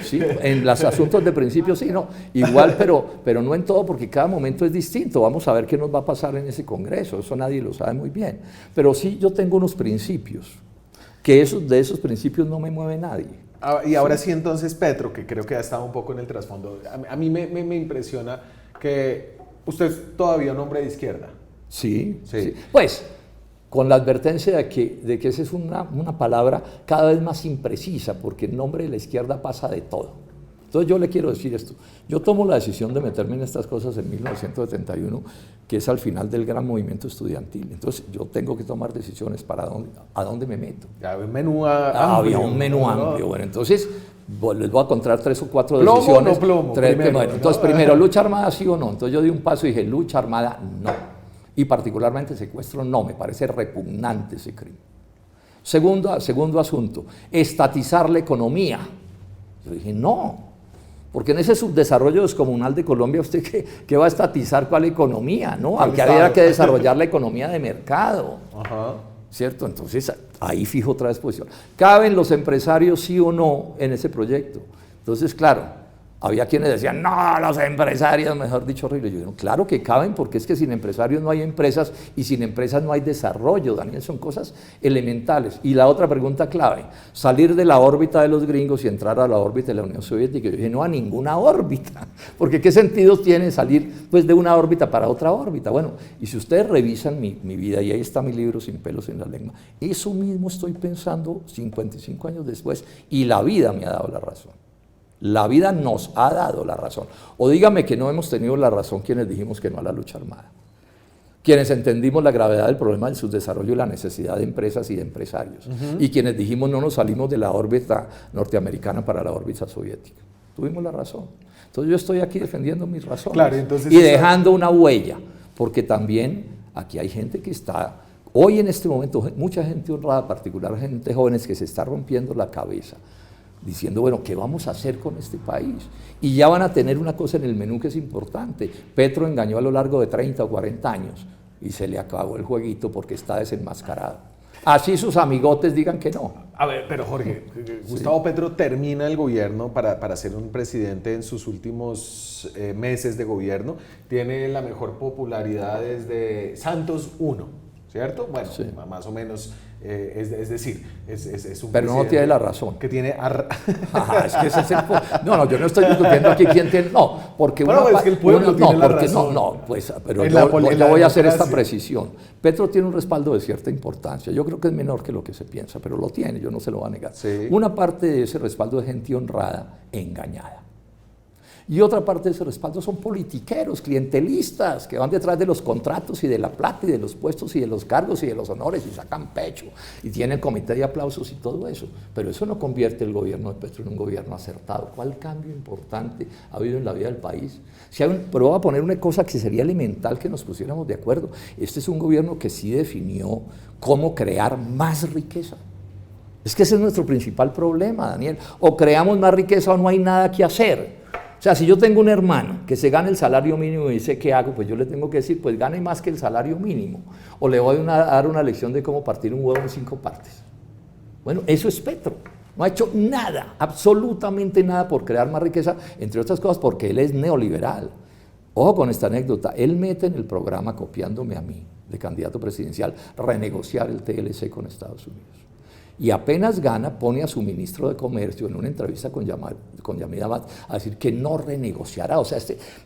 B: Sí, en los asuntos de principio sí, no. Igual, pero no en todo, porque cada momento es distinto. Vamos a ver qué nos va a pasar en ese congreso, eso nadie lo sabe muy bien. Pero sí, yo tengo unos principios, que de esos principios no me mueve nadie.
A: Y ahora sí, entonces, Petro, que creo que ha estado un poco en el trasfondo, a mí me impresiona que usted es todavía un hombre de izquierda.
B: Sí. Pues, con la advertencia de que esa es una palabra cada vez más imprecisa, porque el nombre de la izquierda pasa de todo. Entonces yo le quiero decir esto, yo tomo la decisión de meterme en estas cosas en 1971, que es al final del gran movimiento estudiantil. Entonces yo tengo que tomar decisiones para a dónde me meto.
A: Había un menú amplio.
B: Había un menú amplio. Bueno, entonces les voy a contar 3 o 4
A: ¿Plomo
B: decisiones.
A: o no plomo?
B: Entonces primero, ¿lucha armada sí o no? Entonces yo di un paso y dije, lucha armada no. Y particularmente secuestro no, me parece repugnante ese crimen. Segundo asunto, estatizar la economía. Yo dije, no. Porque en ese subdesarrollo descomunal de Colombia, ¿usted qué va a estatizar cuál economía? ¿No? Aunque había que desarrollar la economía de mercado.
A: Ajá.
B: ¿Cierto? Entonces, ahí fijo otra disposición. ¿Caben los empresarios sí o no en ese proyecto? Entonces, claro, había quienes decían, no, los empresarios, mejor dicho, horrible. Yo digo, claro que caben, porque es que sin empresarios no hay empresas y sin empresas no hay desarrollo, Daniel, son cosas elementales. Y la otra pregunta clave, salir de la órbita de los gringos y entrar a la órbita de la Unión Soviética. Yo dije, no, a ninguna órbita, porque ¿qué sentido tiene salir pues, de una órbita para otra órbita? Bueno, y si ustedes revisan mi vida, y ahí está mi libro Sin pelos en la lengua, eso mismo estoy pensando 55 años después, y la vida me ha dado la razón. La vida nos ha dado la razón. O dígame que no hemos tenido la razón quienes dijimos que no a la lucha armada. Quienes entendimos la gravedad del problema del subdesarrollo y la necesidad de empresas y de empresarios. Y quienes dijimos no nos salimos de la órbita norteamericana para la órbita soviética. Tuvimos la razón. Entonces yo estoy aquí defendiendo mis razones.
A: Claro, entonces
B: y dejando una huella. Porque también aquí hay gente que está, hoy en este momento, mucha gente honrada, particularmente jóvenes que se está rompiendo la cabeza, diciendo, bueno, ¿qué vamos a hacer con este país? Y ya van a tener una cosa en el menú que es importante. Petro engañó a lo largo de 30 o 40 años y se le acabó el jueguito porque está desenmascarado. Así sus amigotes digan que no.
A: A ver, pero Jorge, Gustavo Petro termina el gobierno para ser un presidente en sus últimos meses de gobierno. Tiene la mejor popularidad desde Santos I, ¿cierto? Bueno, sí. Más o menos, es decir, es un
B: pero no tiene la razón.
A: Que tiene...
B: Es que ese es el... No, yo no estoy discutiendo aquí quién tiene... No, porque
A: bueno, es que el pueblo tiene la razón.
B: Pero yo voy a hacer esta precisión. Petro tiene un respaldo de cierta importancia. Yo creo que es menor que lo que se piensa, pero lo tiene, yo no se lo voy a negar.
A: Sí.
B: Una parte de ese respaldo es gente honrada, engañada. Y otra parte de ese respaldo son politiqueros, clientelistas, que van detrás de los contratos y de la plata y de los puestos y de los cargos y de los honores y sacan pecho y tienen comité de aplausos y todo eso. Pero eso no convierte el gobierno de Petro en un gobierno acertado. ¿Cuál cambio importante ha habido en la vida del país? Pero voy a poner una cosa que sería elemental que nos pusiéramos de acuerdo. Este es un gobierno que sí definió cómo crear más riqueza. Es que ese es nuestro principal problema, Daniel. O creamos más riqueza o no hay nada que hacer. O sea, si yo tengo un hermano que se gana el salario mínimo y dice, ¿qué hago? Pues yo le tengo que decir, pues gane más que el salario mínimo. O le voy a dar una lección de cómo partir un huevo en 5 partes. Bueno, eso es Petro. No ha hecho nada, absolutamente nada por crear más riqueza, entre otras cosas porque él es neoliberal. Ojo con esta anécdota, él mete en el programa, copiándome a mí, de candidato presidencial, renegociar el TLC con Estados Unidos. Y apenas gana, pone a su ministro de Comercio en una entrevista con Yamid Abad a decir que no renegociará. O sea,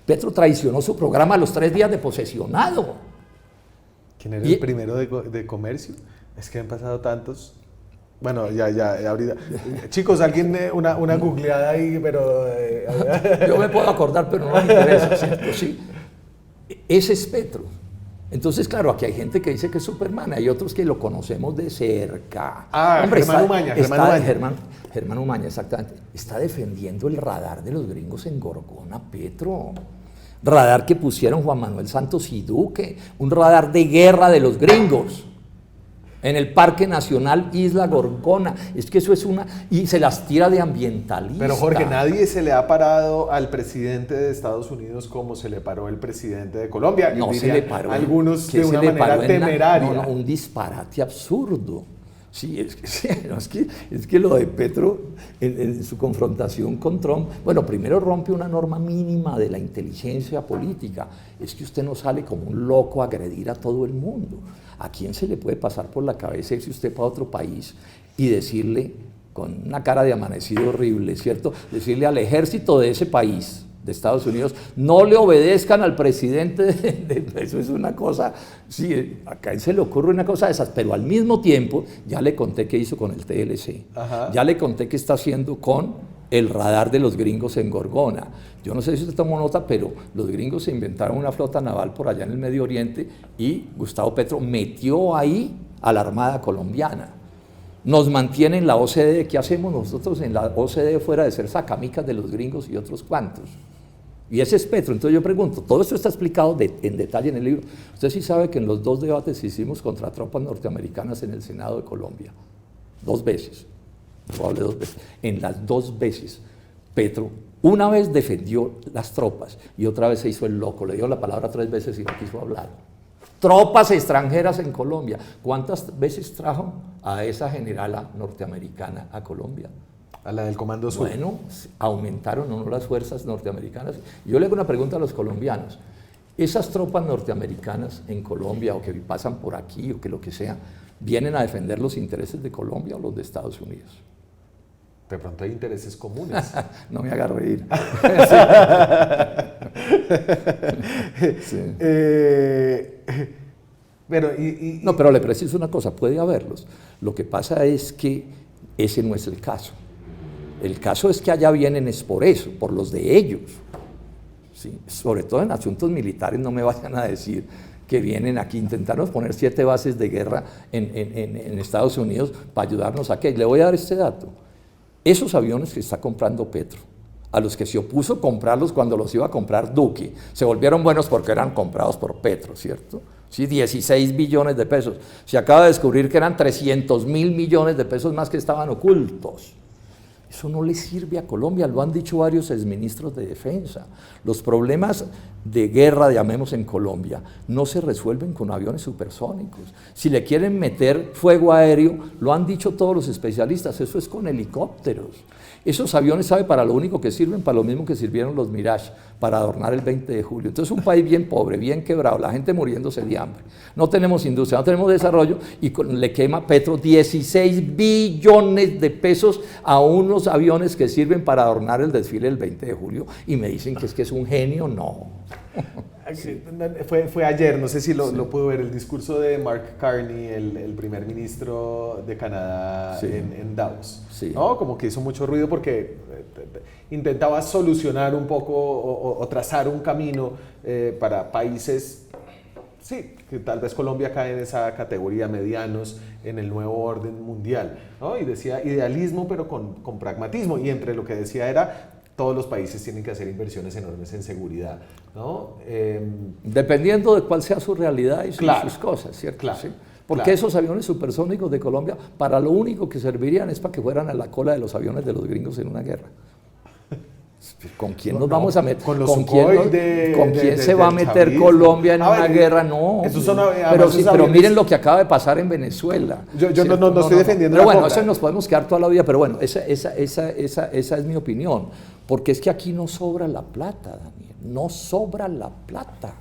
B: Petro traicionó su programa a los 3 días de posesionado.
A: ¿Quién era el primero de Comercio? Es que han pasado tantos. Bueno, ya ahorita. Chicos, alguien una googleada ahí, pero...
B: Yo me puedo acordar, pero no me interesa, ¿cierto? Sí. Ese es Petro. Entonces, claro, aquí hay gente que dice que es Superman, hay otros que lo conocemos de cerca.
A: Hombre, Germán Umaña.
B: Germán Umaña, exactamente. Está defendiendo el radar de los gringos en Gorgona, Petro. Radar que pusieron Juan Manuel Santos y Duque, un radar de guerra de los gringos. En el Parque Nacional Isla Gorgona. Es que eso es y se las tira de ambientalista.
A: Pero Jorge, nadie se le ha parado al presidente de Estados Unidos como se le paró el presidente de Colombia.
B: No se le paró.
A: Algunos de una manera temeraria.
B: No, un disparate absurdo. Sí, es que lo de Petro en su confrontación con Trump, bueno, primero rompe una norma mínima de la inteligencia política. Es que usted no sale como un loco a agredir a todo el mundo. ¿A quién se le puede pasar por la cabeza irse usted para otro país y decirle, con una cara de amanecido horrible, ¿cierto? Decirle al ejército de ese país, de Estados Unidos, no le obedezcan al presidente eso es una cosa, sí, acá se le ocurre una cosa de esas, pero al mismo tiempo, ya le conté qué hizo con el TLC, ya le conté qué está haciendo con el radar de los gringos en Gorgona. Yo no sé si usted tomó nota, pero los gringos se inventaron una flota naval por allá en el Medio Oriente y Gustavo Petro metió ahí a la Armada colombiana. Nos mantiene en la OCDE. ¿Qué hacemos nosotros en la OCDE fuera de ser sacamicas de los gringos y otros cuantos? Y ese es Petro. Entonces yo pregunto, todo esto está explicado en detalle en el libro. Usted sí sabe que en los 2 debates que hicimos contra tropas norteamericanas en el Senado de Colombia, 2 veces, probable 2 veces, en las 2 veces, Petro una vez defendió las tropas y otra vez se hizo el loco, le dio la palabra 3 veces y no quiso hablar. Tropas extranjeras en Colombia. ¿Cuántas veces trajo a esa generala norteamericana a Colombia?
A: A la del Comando Sur.
B: Bueno, aumentaron o no las fuerzas norteamericanas. Yo le hago una pregunta a los colombianos. Esas tropas norteamericanas en Colombia o que pasan por aquí o que lo que sea, ¿vienen a defender los intereses de Colombia o los de Estados Unidos?
A: De pronto hay intereses comunes.
B: No me haga reír. Sí. No, pero le preciso una cosa, puede haberlos. Lo que pasa es que ese no es el caso. El caso es que allá vienen es por eso, por los de ellos. ¿Sí? Sobre todo en asuntos militares, no me vayan a decir que vienen aquí, intentaron poner 7 bases de guerra en Estados Unidos para ayudarnos aquí. Le voy a dar este dato. Esos aviones que está comprando Petro, a los que se opuso comprarlos cuando los iba a comprar Duque, se volvieron buenos porque eran comprados por Petro, ¿cierto? Sí, 16 billones de pesos. Se acaba de descubrir que eran 300.000 millones de pesos más que estaban ocultos. Eso no le sirve a Colombia, lo han dicho varios exministros de defensa. Los problemas de guerra, llamemos en Colombia, no se resuelven con aviones supersónicos. Si le quieren meter fuego aéreo, lo han dicho todos los especialistas, eso es con helicópteros. Esos aviones, ¿sabe para lo único que sirven? Para lo mismo que sirvieron los Mirage, para adornar el 20 de julio. Entonces un país bien pobre, bien quebrado, la gente muriéndose de hambre. No tenemos industria, no tenemos desarrollo y le quema Petro 16 billones de pesos a unos aviones que sirven para adornar el desfile del 20 de julio y me dicen que es un genio. No. Sí.
A: Fue ayer, no sé si lo pudo ver, el discurso de Mark Carney, el primer ministro de Canadá
B: Sí.
A: en Davos.
B: Sí.
A: ¿No? Como que hizo mucho ruido porque intentaba solucionar un poco o trazar un camino para países, sí, que tal vez Colombia cae en esa categoría, medianos, en el nuevo orden mundial, ¿no? Y decía idealismo, pero con pragmatismo. Y entre lo que decía era, todos los países tienen que hacer inversiones enormes en seguridad, ¿no?
B: Dependiendo de cuál sea su realidad y
A: Claro,
B: sus cosas, ¿cierto?
A: claro,
B: ¿Sí? Porque
A: claro.
B: esos aviones supersónicos de Colombia, para lo único que servirían es para que fueran a la cola de los aviones de los gringos en una guerra. ¿Con quién nos vamos a meter?
A: Con los
B: ¿Con
A: Sukhoi
B: ¿con quién se va a
A: del
B: meter
A: chavismo?
B: Colombia en
A: A
B: una
A: ver,
B: guerra? No.
A: esos son,
B: pero,
A: además,
B: sí,
A: esos
B: pero
A: aviones-
B: miren lo que acaba de pasar en Venezuela.
A: Yo
B: ¿cierto?
A: no estoy defendiendo
B: Pero
A: la
B: bueno,
A: compra.
B: eso nos podemos quedar toda la vida, pero bueno, esa es mi opinión. Porque es que aquí no sobra la plata, Daniel. No sobra la plata.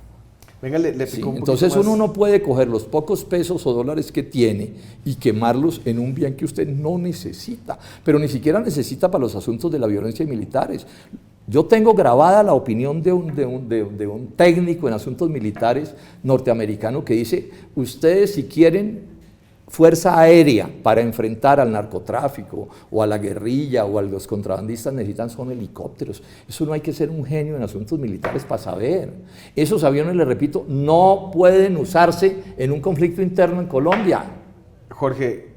A: Venga, le
B: Sí,
A: pico un
B: entonces
A: poquito más.
B: uno no puede coger los pocos pesos o dólares que tiene y quemarlos en un bien que usted no necesita, pero ni siquiera necesita para los asuntos de la violencia y militares. Yo tengo grabada la opinión de un técnico en asuntos militares norteamericano que dice, ustedes si quieren fuerza aérea para enfrentar al narcotráfico o a la guerrilla o a los contrabandistas necesitan son helicópteros. Eso no hay que ser un genio en asuntos militares para saber. Esos aviones, les repito, no pueden usarse en un conflicto interno en Colombia.
A: Jorge,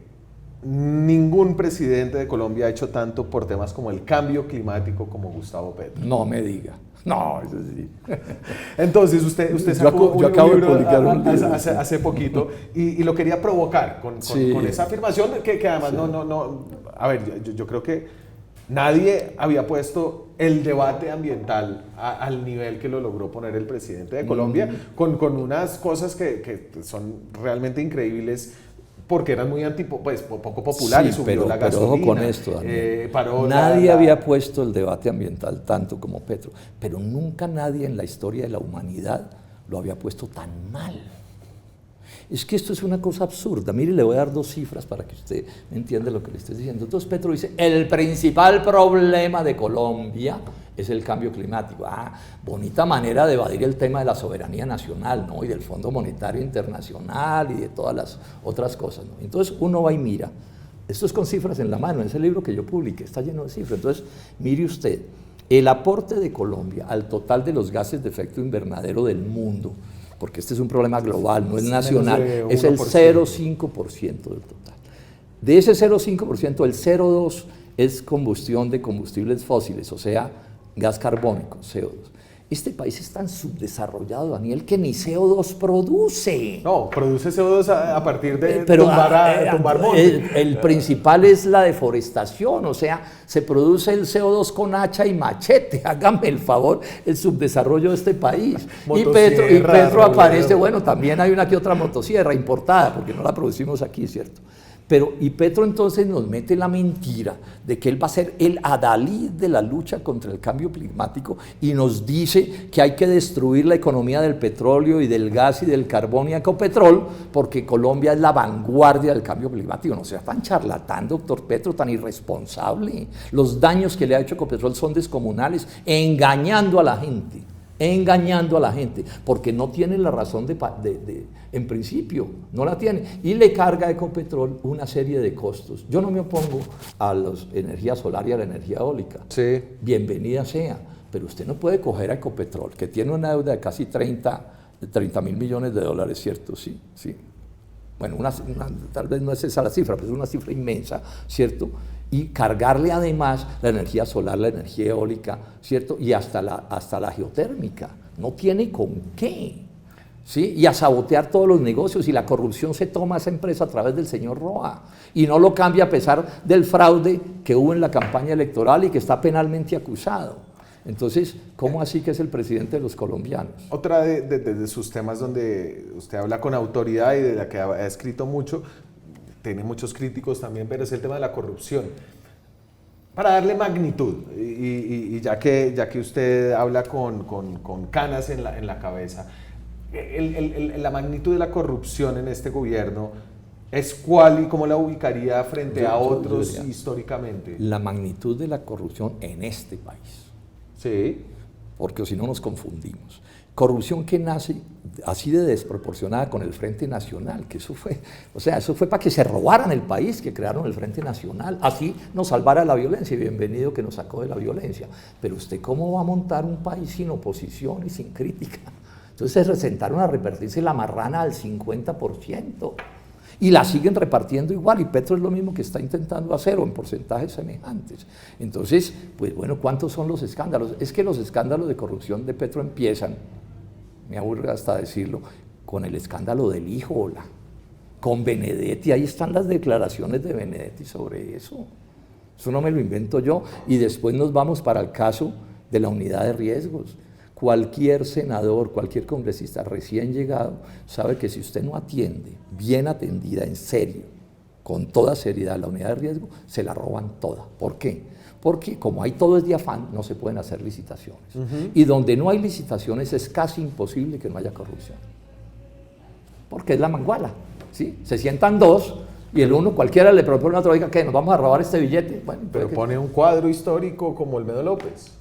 A: ningún presidente de Colombia ha hecho tanto por temas como el cambio climático como Gustavo Petro.
B: No me diga. No, eso sí.
A: Entonces usted sacó
B: yo acabo de
A: libro
B: publicar un libro,
A: hace poquito y lo quería provocar con
B: Sí.
A: esa afirmación que además
B: Sí.
A: no, a ver, yo creo que nadie había puesto el debate ambiental al nivel que lo logró poner el presidente de Colombia, con unas cosas que son realmente increíbles, porque eran muy poco populares,
B: Sí,
A: subió la
B: pero
A: gasolina.
B: ojo con esto, Daniel.
A: Paró
B: Nadie había puesto el debate ambiental tanto como Petro, pero nunca nadie en la historia de la humanidad lo había puesto tan mal. Es que esto es una cosa absurda. Mire, le voy a dar dos cifras para que usted entienda lo que le estoy diciendo. Entonces Petro dice, el principal problema de Colombia es el cambio climático. Ah, bonita manera de evadir el tema de la soberanía nacional, ¿no? Y del Fondo Monetario Internacional y de todas las otras cosas, ¿no? Entonces uno va y mira. Esto es con cifras en la mano, ese libro que yo publiqué está lleno de cifras. Entonces, mire usted, el aporte de Colombia al total de los gases de efecto invernadero del mundo, porque este es un problema global, no es nacional, es el 0,5% del total. De ese 0,5%, el 0,2% es combustión de combustibles fósiles, o sea, gas carbónico, CO2. Este país es tan subdesarrollado, Daniel, que ni CO2 produce.
A: No, produce CO2 a partir de
B: Pero
A: tumbar monte.
B: el principal es la deforestación, o sea, se produce el CO2 con hacha y machete, hágame el favor, el subdesarrollo de este país. Y Petro aparece, bueno, también hay una que otra motosierra importada, porque no la producimos aquí, ¿cierto? Y Petro entonces nos mete la mentira de que él va a ser el adalid de la lucha contra el cambio climático y nos dice que hay que destruir la economía del petróleo y del gas y del carbón y Ecopetrol porque Colombia es la vanguardia del cambio climático. No sea tan charlatán, doctor Petro, tan irresponsable. Los daños que le ha hecho Ecopetrol son descomunales, engañando a la gente, porque no tiene la razón en principio, no la tiene, y le carga a Ecopetrol una serie de costos. Yo no me opongo a la energía solar y a la energía eólica,
A: Sí.
B: bienvenida sea, pero usted no puede coger a Ecopetrol, que tiene una deuda de casi 30.000 millones de dólares, ¿cierto? Sí, sí. Bueno, tal vez no es esa la cifra, pero es una cifra inmensa, ¿cierto? Y cargarle además la energía solar, la energía eólica, ¿cierto? Y hasta la geotérmica. No tiene con qué, ¿sí? Y a sabotear todos los negocios, y la corrupción se toma a esa empresa a través del señor Roa, y no lo cambia a pesar del fraude que hubo en la campaña electoral y que está penalmente acusado. Entonces, ¿cómo así que es el presidente de los colombianos?
A: Otra de sus temas donde usted habla con autoridad y de la que ha escrito mucho, tiene muchos críticos también, pero es el tema de la corrupción. Para darle magnitud, y ya que usted habla con canas en la cabeza, la magnitud de la corrupción en este gobierno es cuál y cómo la ubicaría frente a otros históricamente.
B: La magnitud de la corrupción en este país.
A: Sí.
B: porque si no nos confundimos. Corrupción que nace así de desproporcionada con el Frente Nacional, que eso fue para que se robaran el país, que crearon el Frente Nacional, así nos salvara la violencia, y bienvenido que nos sacó de la violencia. Pero usted cómo va a montar un país sin oposición y sin crítica. Entonces se sentaron a repartirse la marrana al 50%. Y la siguen repartiendo igual, y Petro es lo mismo que está intentando hacer, o en porcentajes semejantes. Entonces, pues bueno, ¿cuántos son los escándalos? Es que los escándalos de corrupción de Petro empiezan, me aburre hasta decirlo, con el escándalo del hijo, con Benedetti. Ahí están las declaraciones de Benedetti sobre eso. Eso no me lo invento yo. Y después nos vamos para el caso de la unidad de riesgos. Cualquier senador, cualquier congresista recién llegado sabe que si usted no atiende, bien atendida, en serio, con toda seriedad, la unidad de riesgo, se la roban toda. ¿Por qué? Porque como hay todo es de afán, no se pueden hacer licitaciones. Y donde no hay licitaciones es casi imposible que no haya corrupción. Porque es la manguala, ¿sí? Se sientan dos y el uno, cualquiera le propone a otro, diga, ¿qué? ¿Nos vamos a robar este billete? Bueno,
A: pero pone un cuadro histórico como Olmedo López.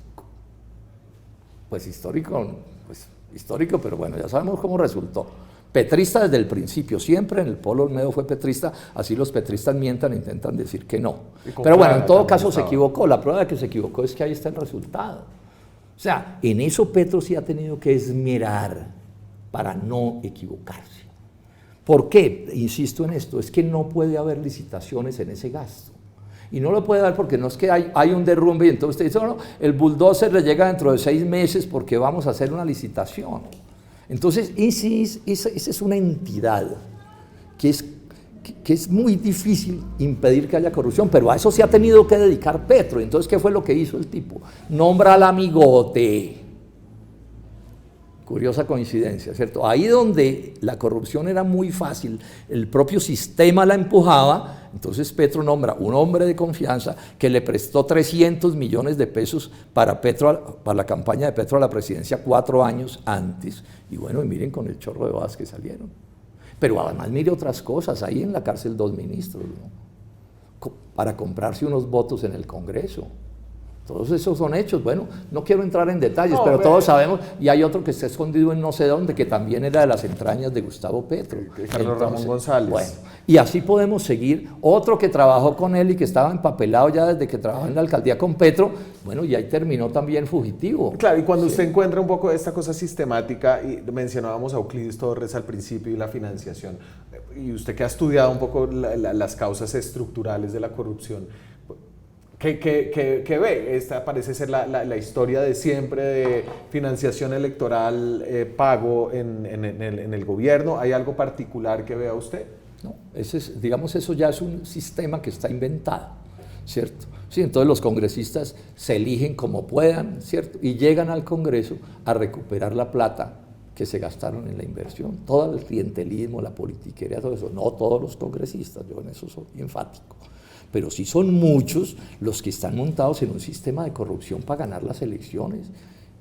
B: Pues histórico, pero bueno, ya sabemos cómo resultó. Petrista desde el principio, siempre en el polo Olmedo fue petrista, así los petristas mientan e intentan decir que no. Pero bueno, en todo caso se equivocó, la prueba de que se equivocó es que ahí está el resultado. O sea, en eso Petro sí ha tenido que esmerar para no equivocarse. ¿Por qué? Insisto en esto, es que no puede haber licitaciones en ese gasto. Y no lo puede haber porque no es que hay un derrumbe y entonces usted dice, no, el bulldozer le llega dentro de 6 meses porque vamos a hacer una licitación. Entonces, esa es una entidad que es muy difícil impedir que haya corrupción, pero a eso se ha tenido que dedicar Petro. Entonces, ¿qué fue lo que hizo el tipo? Nombra al amigote. Curiosa coincidencia, ¿cierto? Ahí donde la corrupción era muy fácil, el propio sistema la empujaba, entonces Petro nombra un hombre de confianza que le prestó 300 millones de pesos para la campaña de Petro a la presidencia 4 años antes. Y bueno, y miren con el chorro de balas que salieron. Pero además mire otras cosas, ahí en la cárcel 2 ministros, ¿no? Para comprarse unos votos en el Congreso. Todos esos son hechos. Bueno, no quiero entrar en detalles, pero todos sabemos, y hay otro que está escondido en no sé dónde, que también era de las entrañas de Gustavo Petro.
A: Carlos Ramón González.
B: Bueno, y así podemos seguir. Otro que trabajó con él y que estaba empapelado ya desde que trabajó en la alcaldía con Petro, bueno, y ahí terminó también fugitivo.
A: Claro, y cuando usted encuentra un poco de esta cosa sistemática, y mencionábamos a Euclides Torres al principio y la financiación, y usted que ha estudiado un poco las causas estructurales de la corrupción, ¿qué ve? Esta parece ser la historia de siempre de financiación electoral, pago en el gobierno. ¿Hay algo particular que vea usted?
B: No, digamos, eso ya es un sistema que está inventado, ¿cierto? Sí, entonces los congresistas se eligen como puedan, ¿cierto? Y llegan al Congreso a recuperar la plata que se gastaron en la inversión. Todo el clientelismo, la politiquería, todo eso. No todos los congresistas, yo en eso soy enfático. Pero sí son muchos los que están montados en un sistema de corrupción para ganar las elecciones,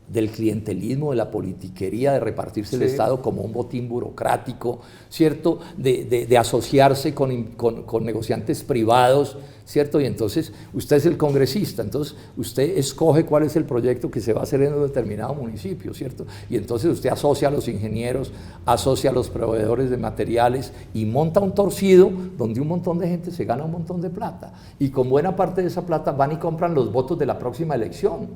B: del clientelismo, de la politiquería, de repartirse el Estado como un botín burocrático, ¿cierto? De asociarse con negociantes privados, ¿cierto? Y entonces usted es el congresista, entonces usted escoge cuál es el proyecto que se va a hacer en un determinado municipio, ¿cierto? Y entonces usted asocia a los ingenieros, asocia a los proveedores de materiales y monta un torcido donde un montón de gente se gana un montón de plata. Y con buena parte de esa plata van y compran los votos de la próxima elección.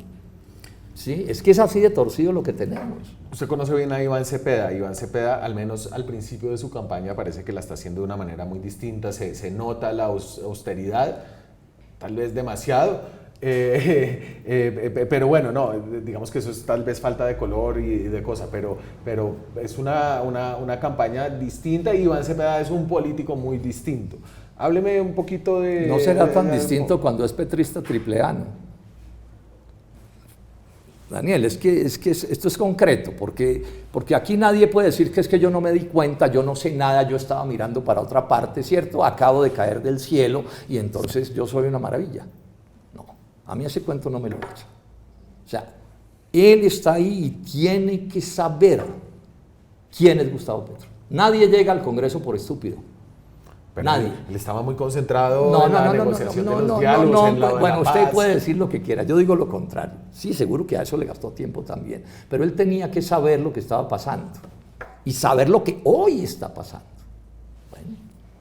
B: Sí, es que es así de torcido lo que tenemos.
A: Usted conoce bien a Iván Cepeda. Iván Cepeda, al menos al principio de su campaña, parece que la está haciendo de una manera muy distinta. Se nota la austeridad, tal vez demasiado. Pero bueno, no, digamos que eso es tal vez falta de color y de cosa, pero es una campaña distinta y Iván Cepeda es un político muy distinto. Hábleme un poquito de...
B: No será tan distinto cuando es petrista tripleano. Daniel, es que esto es concreto, porque aquí nadie puede decir que es que yo no me di cuenta, yo no sé nada, yo estaba mirando para otra parte, ¿cierto? Acabo de caer del cielo y entonces yo soy una maravilla. No, a mí ese cuento no me lo echa. O sea, él está ahí y tiene que saber quién es Gustavo Petro. Nadie llega al Congreso por estúpido.
A: Pero
B: Nadie.
A: Él estaba muy concentrado en la negociación de los diálogos, en la
B: bueno, usted
A: paz.
B: puede decir lo que quiera, yo digo lo contrario. Sí, seguro que a eso le gastó tiempo también, pero él tenía que saber lo que estaba pasando y saber lo que hoy está pasando. Bueno,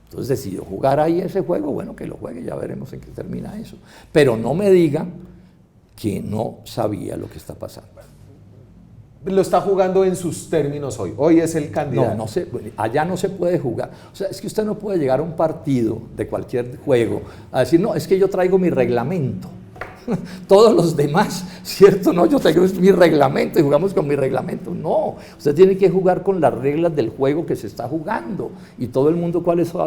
B: entonces decidió jugar ahí ese juego, bueno, que lo juegue, ya veremos en qué termina eso. Pero no me diga que no sabía lo que está pasando.
A: Lo está jugando en sus términos hoy. Hoy es el candidato.
B: No, allá no se puede jugar. O sea, es que usted no puede llegar a un partido de cualquier juego a decir, no, es que yo traigo mi reglamento. Todos los demás, ¿cierto? No, yo traigo mi reglamento y jugamos con mi reglamento. No, usted tiene que jugar con las reglas del juego que se está jugando. Y todo el mundo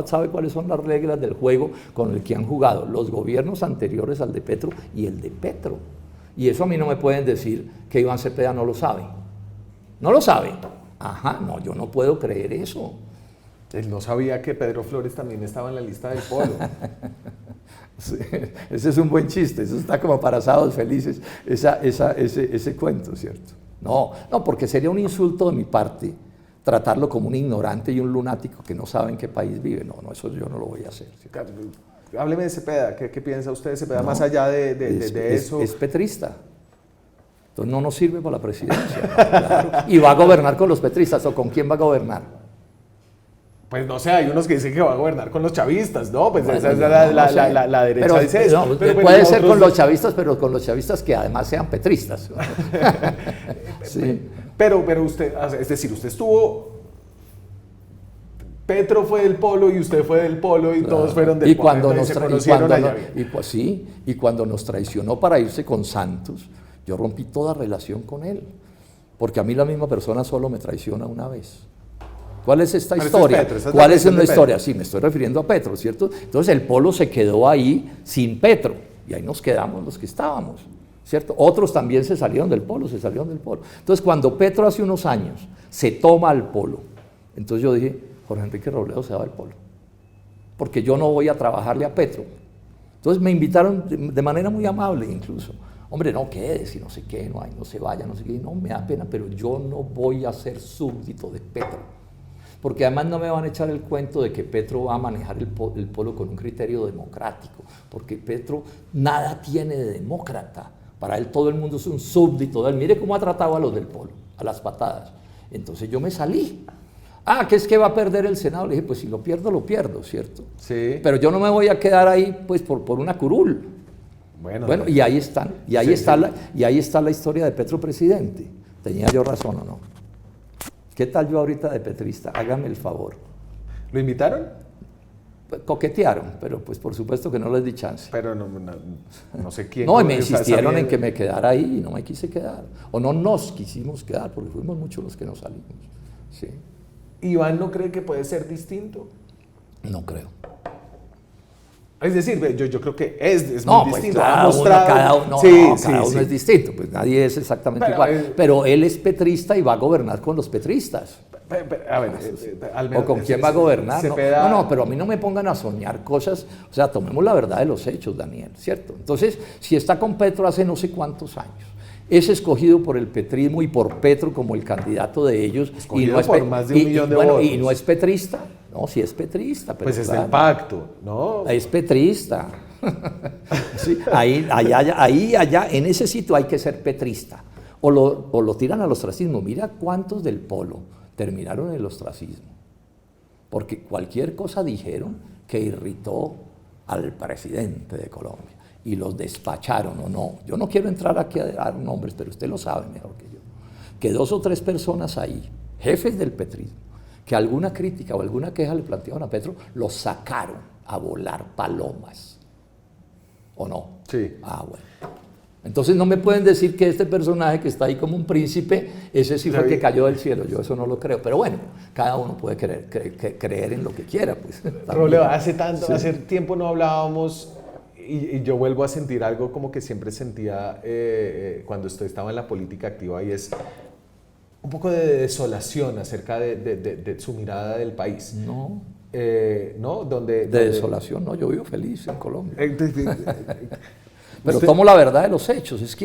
B: sabe cuáles son las reglas del juego con el que han jugado los gobiernos anteriores al de Petro y el de Petro. Y eso a mí no me pueden decir que Iván Cepeda no lo sabe. ¿No lo sabe? Ajá, no, yo no puedo creer eso.
A: Él no sabía que Pedro Flores también estaba en la lista del polo.
B: Sí, ese es un buen chiste, eso está como para sábados felices, ese cuento, ¿cierto? No, porque sería un insulto de mi parte tratarlo como un ignorante y un lunático que no sabe en qué país vive. No, eso yo no lo voy a hacer. ¿Cierto?
A: Hábleme de Cepeda, ¿qué piensa usted de Cepeda más allá de eso?
B: Es petrista. Entonces no nos sirve para la presidencia. Claro. Y va a gobernar con los petristas, ¿o con quién va a gobernar?
A: Pues no sé, hay unos que dicen que va a gobernar con los chavistas, ¿no? Pues
B: bueno,
A: esa es la derecha
B: pero,
A: dice eso.
B: No, puede ser con los chavistas, pero con los chavistas que además sean petristas. Sí.
A: Pero usted, es decir, usted estuvo... Petro fue del polo y usted fue del polo y todos fueron del polo.
B: Y cuando nos traicionó para irse con Santos, yo rompí toda relación con él, porque a mí la misma persona solo me traiciona una vez. ¿Cuál es esta historia? ¿Cuál es una historia? Sí, me estoy refiriendo a Petro, ¿cierto? Entonces el polo se quedó ahí sin Petro, y ahí nos quedamos los que estábamos, ¿cierto? Otros también se salieron del polo. Entonces cuando Petro hace unos años se toma al polo, entonces yo dije, Jorge Enrique Robledo se va del polo, porque yo no voy a trabajarle a Petro. Entonces me invitaron de manera muy amable incluso. Hombre, no quédese, no sé qué, no se vaya, no sé qué. No, me da pena, pero yo no voy a ser súbdito de Petro. Porque además no me van a echar el cuento de que Petro va a manejar el polo con un criterio democrático. Porque Petro nada tiene de demócrata. Para él todo el mundo es un súbdito de él. Mire cómo ha tratado a los del polo, a las patadas. Entonces yo me salí. Que es que va a perder el Senado. Le dije, pues si lo pierdo, ¿cierto?
A: Sí.
B: Pero yo no me voy a quedar ahí pues por una curul. Bueno, y ahí están, y ahí está la historia de Petro presidente. ¿Tenía yo razón o no? ¿Qué tal yo ahorita de petrista? Hágame el favor.
A: ¿Lo invitaron?
B: Pues, coquetearon, pero pues por supuesto que no les di chance.
A: Pero no sé quién.
B: No, y me insistieron en que me quedara ahí y no me quise quedar. O no nos quisimos quedar, porque fuimos muchos los que nos salimos. Sí.
A: ¿Iván no cree que puede ser distinto?
B: No creo.
A: Es decir, yo creo que es
B: no,
A: muy
B: pues
A: distinto.
B: cada uno es distinto, pues nadie es exactamente igual. Pero él es petrista y va a gobernar con los petristas.
A: A ver, al menos,
B: ¿o con quién va a gobernar?
A: Cepeda...
B: No, pero a mí no me pongan a soñar cosas. O sea, tomemos la verdad de los hechos, Daniel, ¿cierto? Entonces, si está con Petro hace no sé cuántos años, es escogido por el petrismo y por Petro como el candidato de ellos.
A: Escogido y no es por más de 1 millón de votos.
B: Y no es petrista. No, sí es petrista. Pero
A: pues es del pacto, ¿no?
B: Es petrista. Sí, allá, en ese sitio hay que ser petrista. O lo tiran al ostracismo. Mira cuántos del polo terminaron en el ostracismo. Porque cualquier cosa dijeron que irritó al presidente de Colombia. Y los despacharon o no. Yo no quiero entrar aquí a dar nombres, pero usted lo sabe mejor que yo. Que 2 o 3 personas ahí, jefes del petrismo, que alguna crítica o alguna queja le planteaban a Petro, los sacaron a volar palomas. ¿O no?
A: Sí.
B: Bueno. Entonces no me pueden decir que este personaje que está ahí como un príncipe, ese sí fue el que cayó del cielo. Yo eso no lo creo. Pero bueno, cada uno puede creer en lo que quiera. Pues,
A: Robledo, hace tiempo no hablábamos... Y yo vuelvo a sentir algo como que siempre sentía cuando estaba en la política activa, y es un poco de desolación acerca de su mirada del país.
B: No.
A: ¿No? Donde
B: desolación, no, yo vivo feliz en Colombia. Pero tomo la verdad de los hechos. Es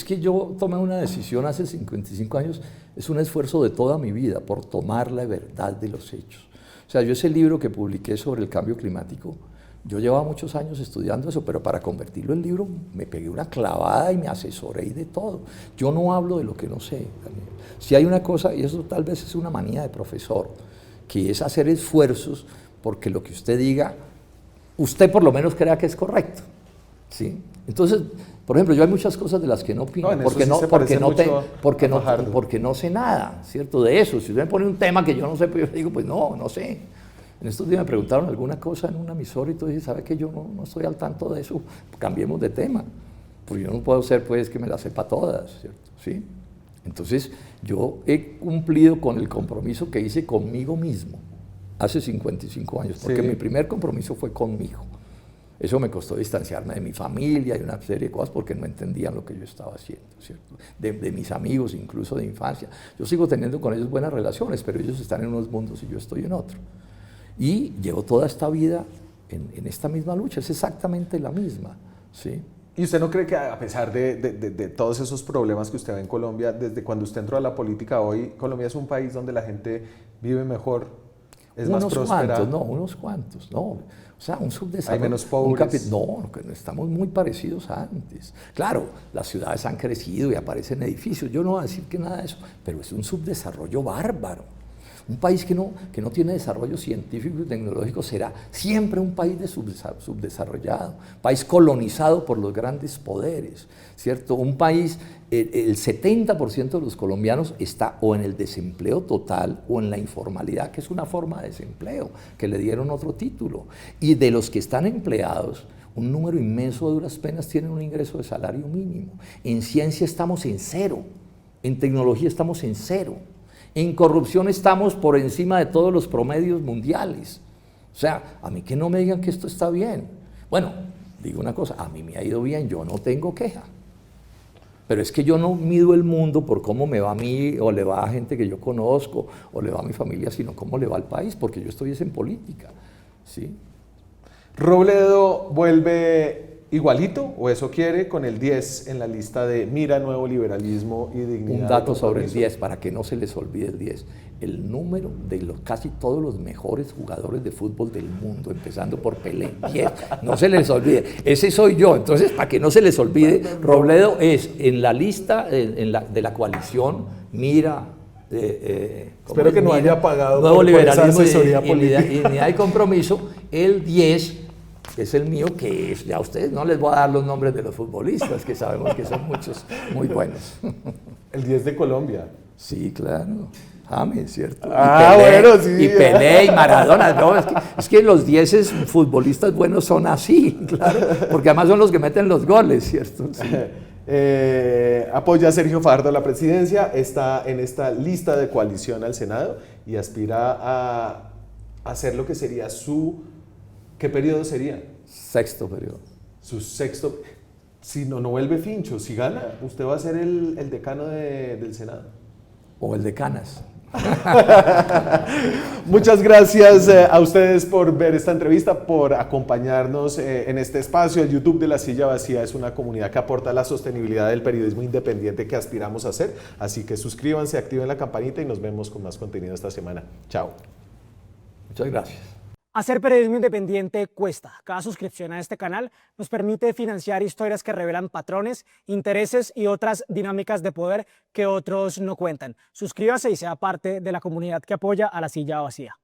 B: que yo tomé una decisión hace 55 años, es un esfuerzo de toda mi vida por tomar la verdad de los hechos. O sea, yo ese libro que publiqué sobre el cambio climático, yo llevaba muchos años estudiando eso, pero para convertirlo en libro me pegué una clavada y me asesoré y de todo. Yo no hablo de lo que no sé, Daniel. Si hay una cosa, y eso tal vez es una manía de profesor, que es hacer esfuerzos porque lo que usted diga, usted por lo menos crea que es correcto, ¿sí? Entonces, por ejemplo, yo hay muchas cosas de las que no opino, porque no sé nada, ¿cierto? De eso, si usted me pone un tema que yo no sé, pues yo digo, pues no sé. En estos días me preguntaron alguna cosa en una emisora y tú dices, ¿sabe que yo no estoy al tanto de eso? Cambiemos de tema, porque yo no puedo ser pues que me las sepa todas, ¿cierto? ¿Sí? Entonces, yo he cumplido con el compromiso que hice conmigo mismo hace 55 años, porque mi primer compromiso fue conmigo. Eso me costó distanciarme de mi familia y una serie de cosas porque no entendían lo que yo estaba haciendo, ¿cierto? De mis amigos, incluso de infancia. Yo sigo teniendo con ellos buenas relaciones, pero ellos están en unos mundos y yo estoy en otro. Y llevo toda esta vida en esta misma lucha, es exactamente la misma, ¿sí?
A: ¿Y usted no cree que a pesar de todos esos problemas que usted ve en Colombia, desde cuando usted entró a la política hoy, Colombia es un país donde la gente vive mejor, es más próspera?
B: Unos cuantos, no. O sea, un subdesarrollo.
A: ¿Hay menos pobres?
B: No, estamos muy parecidos a antes. Claro, las ciudades han crecido y aparecen edificios, yo no voy a decir que nada de eso, pero es un subdesarrollo bárbaro. Un país que no tiene desarrollo científico y tecnológico será siempre un país subdesarrollado, país colonizado por los grandes poderes, ¿cierto? Un país, el 70% de los colombianos está o en el desempleo total o en la informalidad, que es una forma de desempleo, que le dieron otro título. Y de los que están empleados, un número inmenso a duras penas tienen un ingreso de salario mínimo. En ciencia estamos en cero, en tecnología estamos en cero. En corrupción estamos por encima de todos los promedios mundiales. O sea, a mí que no me digan que esto está bien. Bueno, digo una cosa, a mí me ha ido bien, yo no tengo queja. Pero es que yo no mido el mundo por cómo me va a mí, o le va a gente que yo conozco, o le va a mi familia, sino cómo le va al país, porque yo estoy en política, ¿sí?
A: ¿Robledo vuelve igualito, o eso quiere, con el 10 en la lista de Mira, Nuevo Liberalismo y Dignidad?
B: Un dato sobre el 10, para que no se les olvide el 10. El número de casi todos los mejores jugadores de fútbol del mundo, empezando por Pelé, 10, no se les olvide. Ese soy yo, entonces, para que no se les olvide, Robledo es en la lista de la coalición Mira.
A: Espero que no haya pagado
B: Nuevo Liberalismo
A: asesoría política.
B: Y Dignidad y Compromiso, el 10 es el mío, que es, ya a ustedes no les voy a dar los nombres de los futbolistas, que sabemos que son muchos muy buenos.
A: El 10 de Colombia.
B: Sí, claro. James, ¿cierto?
A: Bueno, sí.
B: Y Pelé y Maradona. No, es que los 10 futbolistas buenos son así, claro, porque además son los que meten los goles, ¿cierto? Sí.
A: Apoya a Sergio Fajardo a la presidencia, está en esta lista de coalición al Senado y aspira a hacer lo que sería su... ¿Qué periodo sería?
B: Sexto periodo.
A: Su sexto. Si no vuelve Fincho, si gana, usted va a ser el decano del Senado.
B: O el de Canas.
A: Muchas gracias a ustedes por ver esta entrevista, por acompañarnos en este espacio. El YouTube de La Silla Vacía es una comunidad que aporta la sostenibilidad del periodismo independiente que aspiramos a hacer. Así que suscríbanse, activen la campanita y nos vemos con más contenido esta semana. Chao.
B: Muchas gracias.
D: Hacer periodismo independiente cuesta. Cada suscripción a este canal nos permite financiar historias que revelan patrones, intereses y otras dinámicas de poder que otros no cuentan. Suscríbase y sea parte de la comunidad que apoya a La Silla Vacía.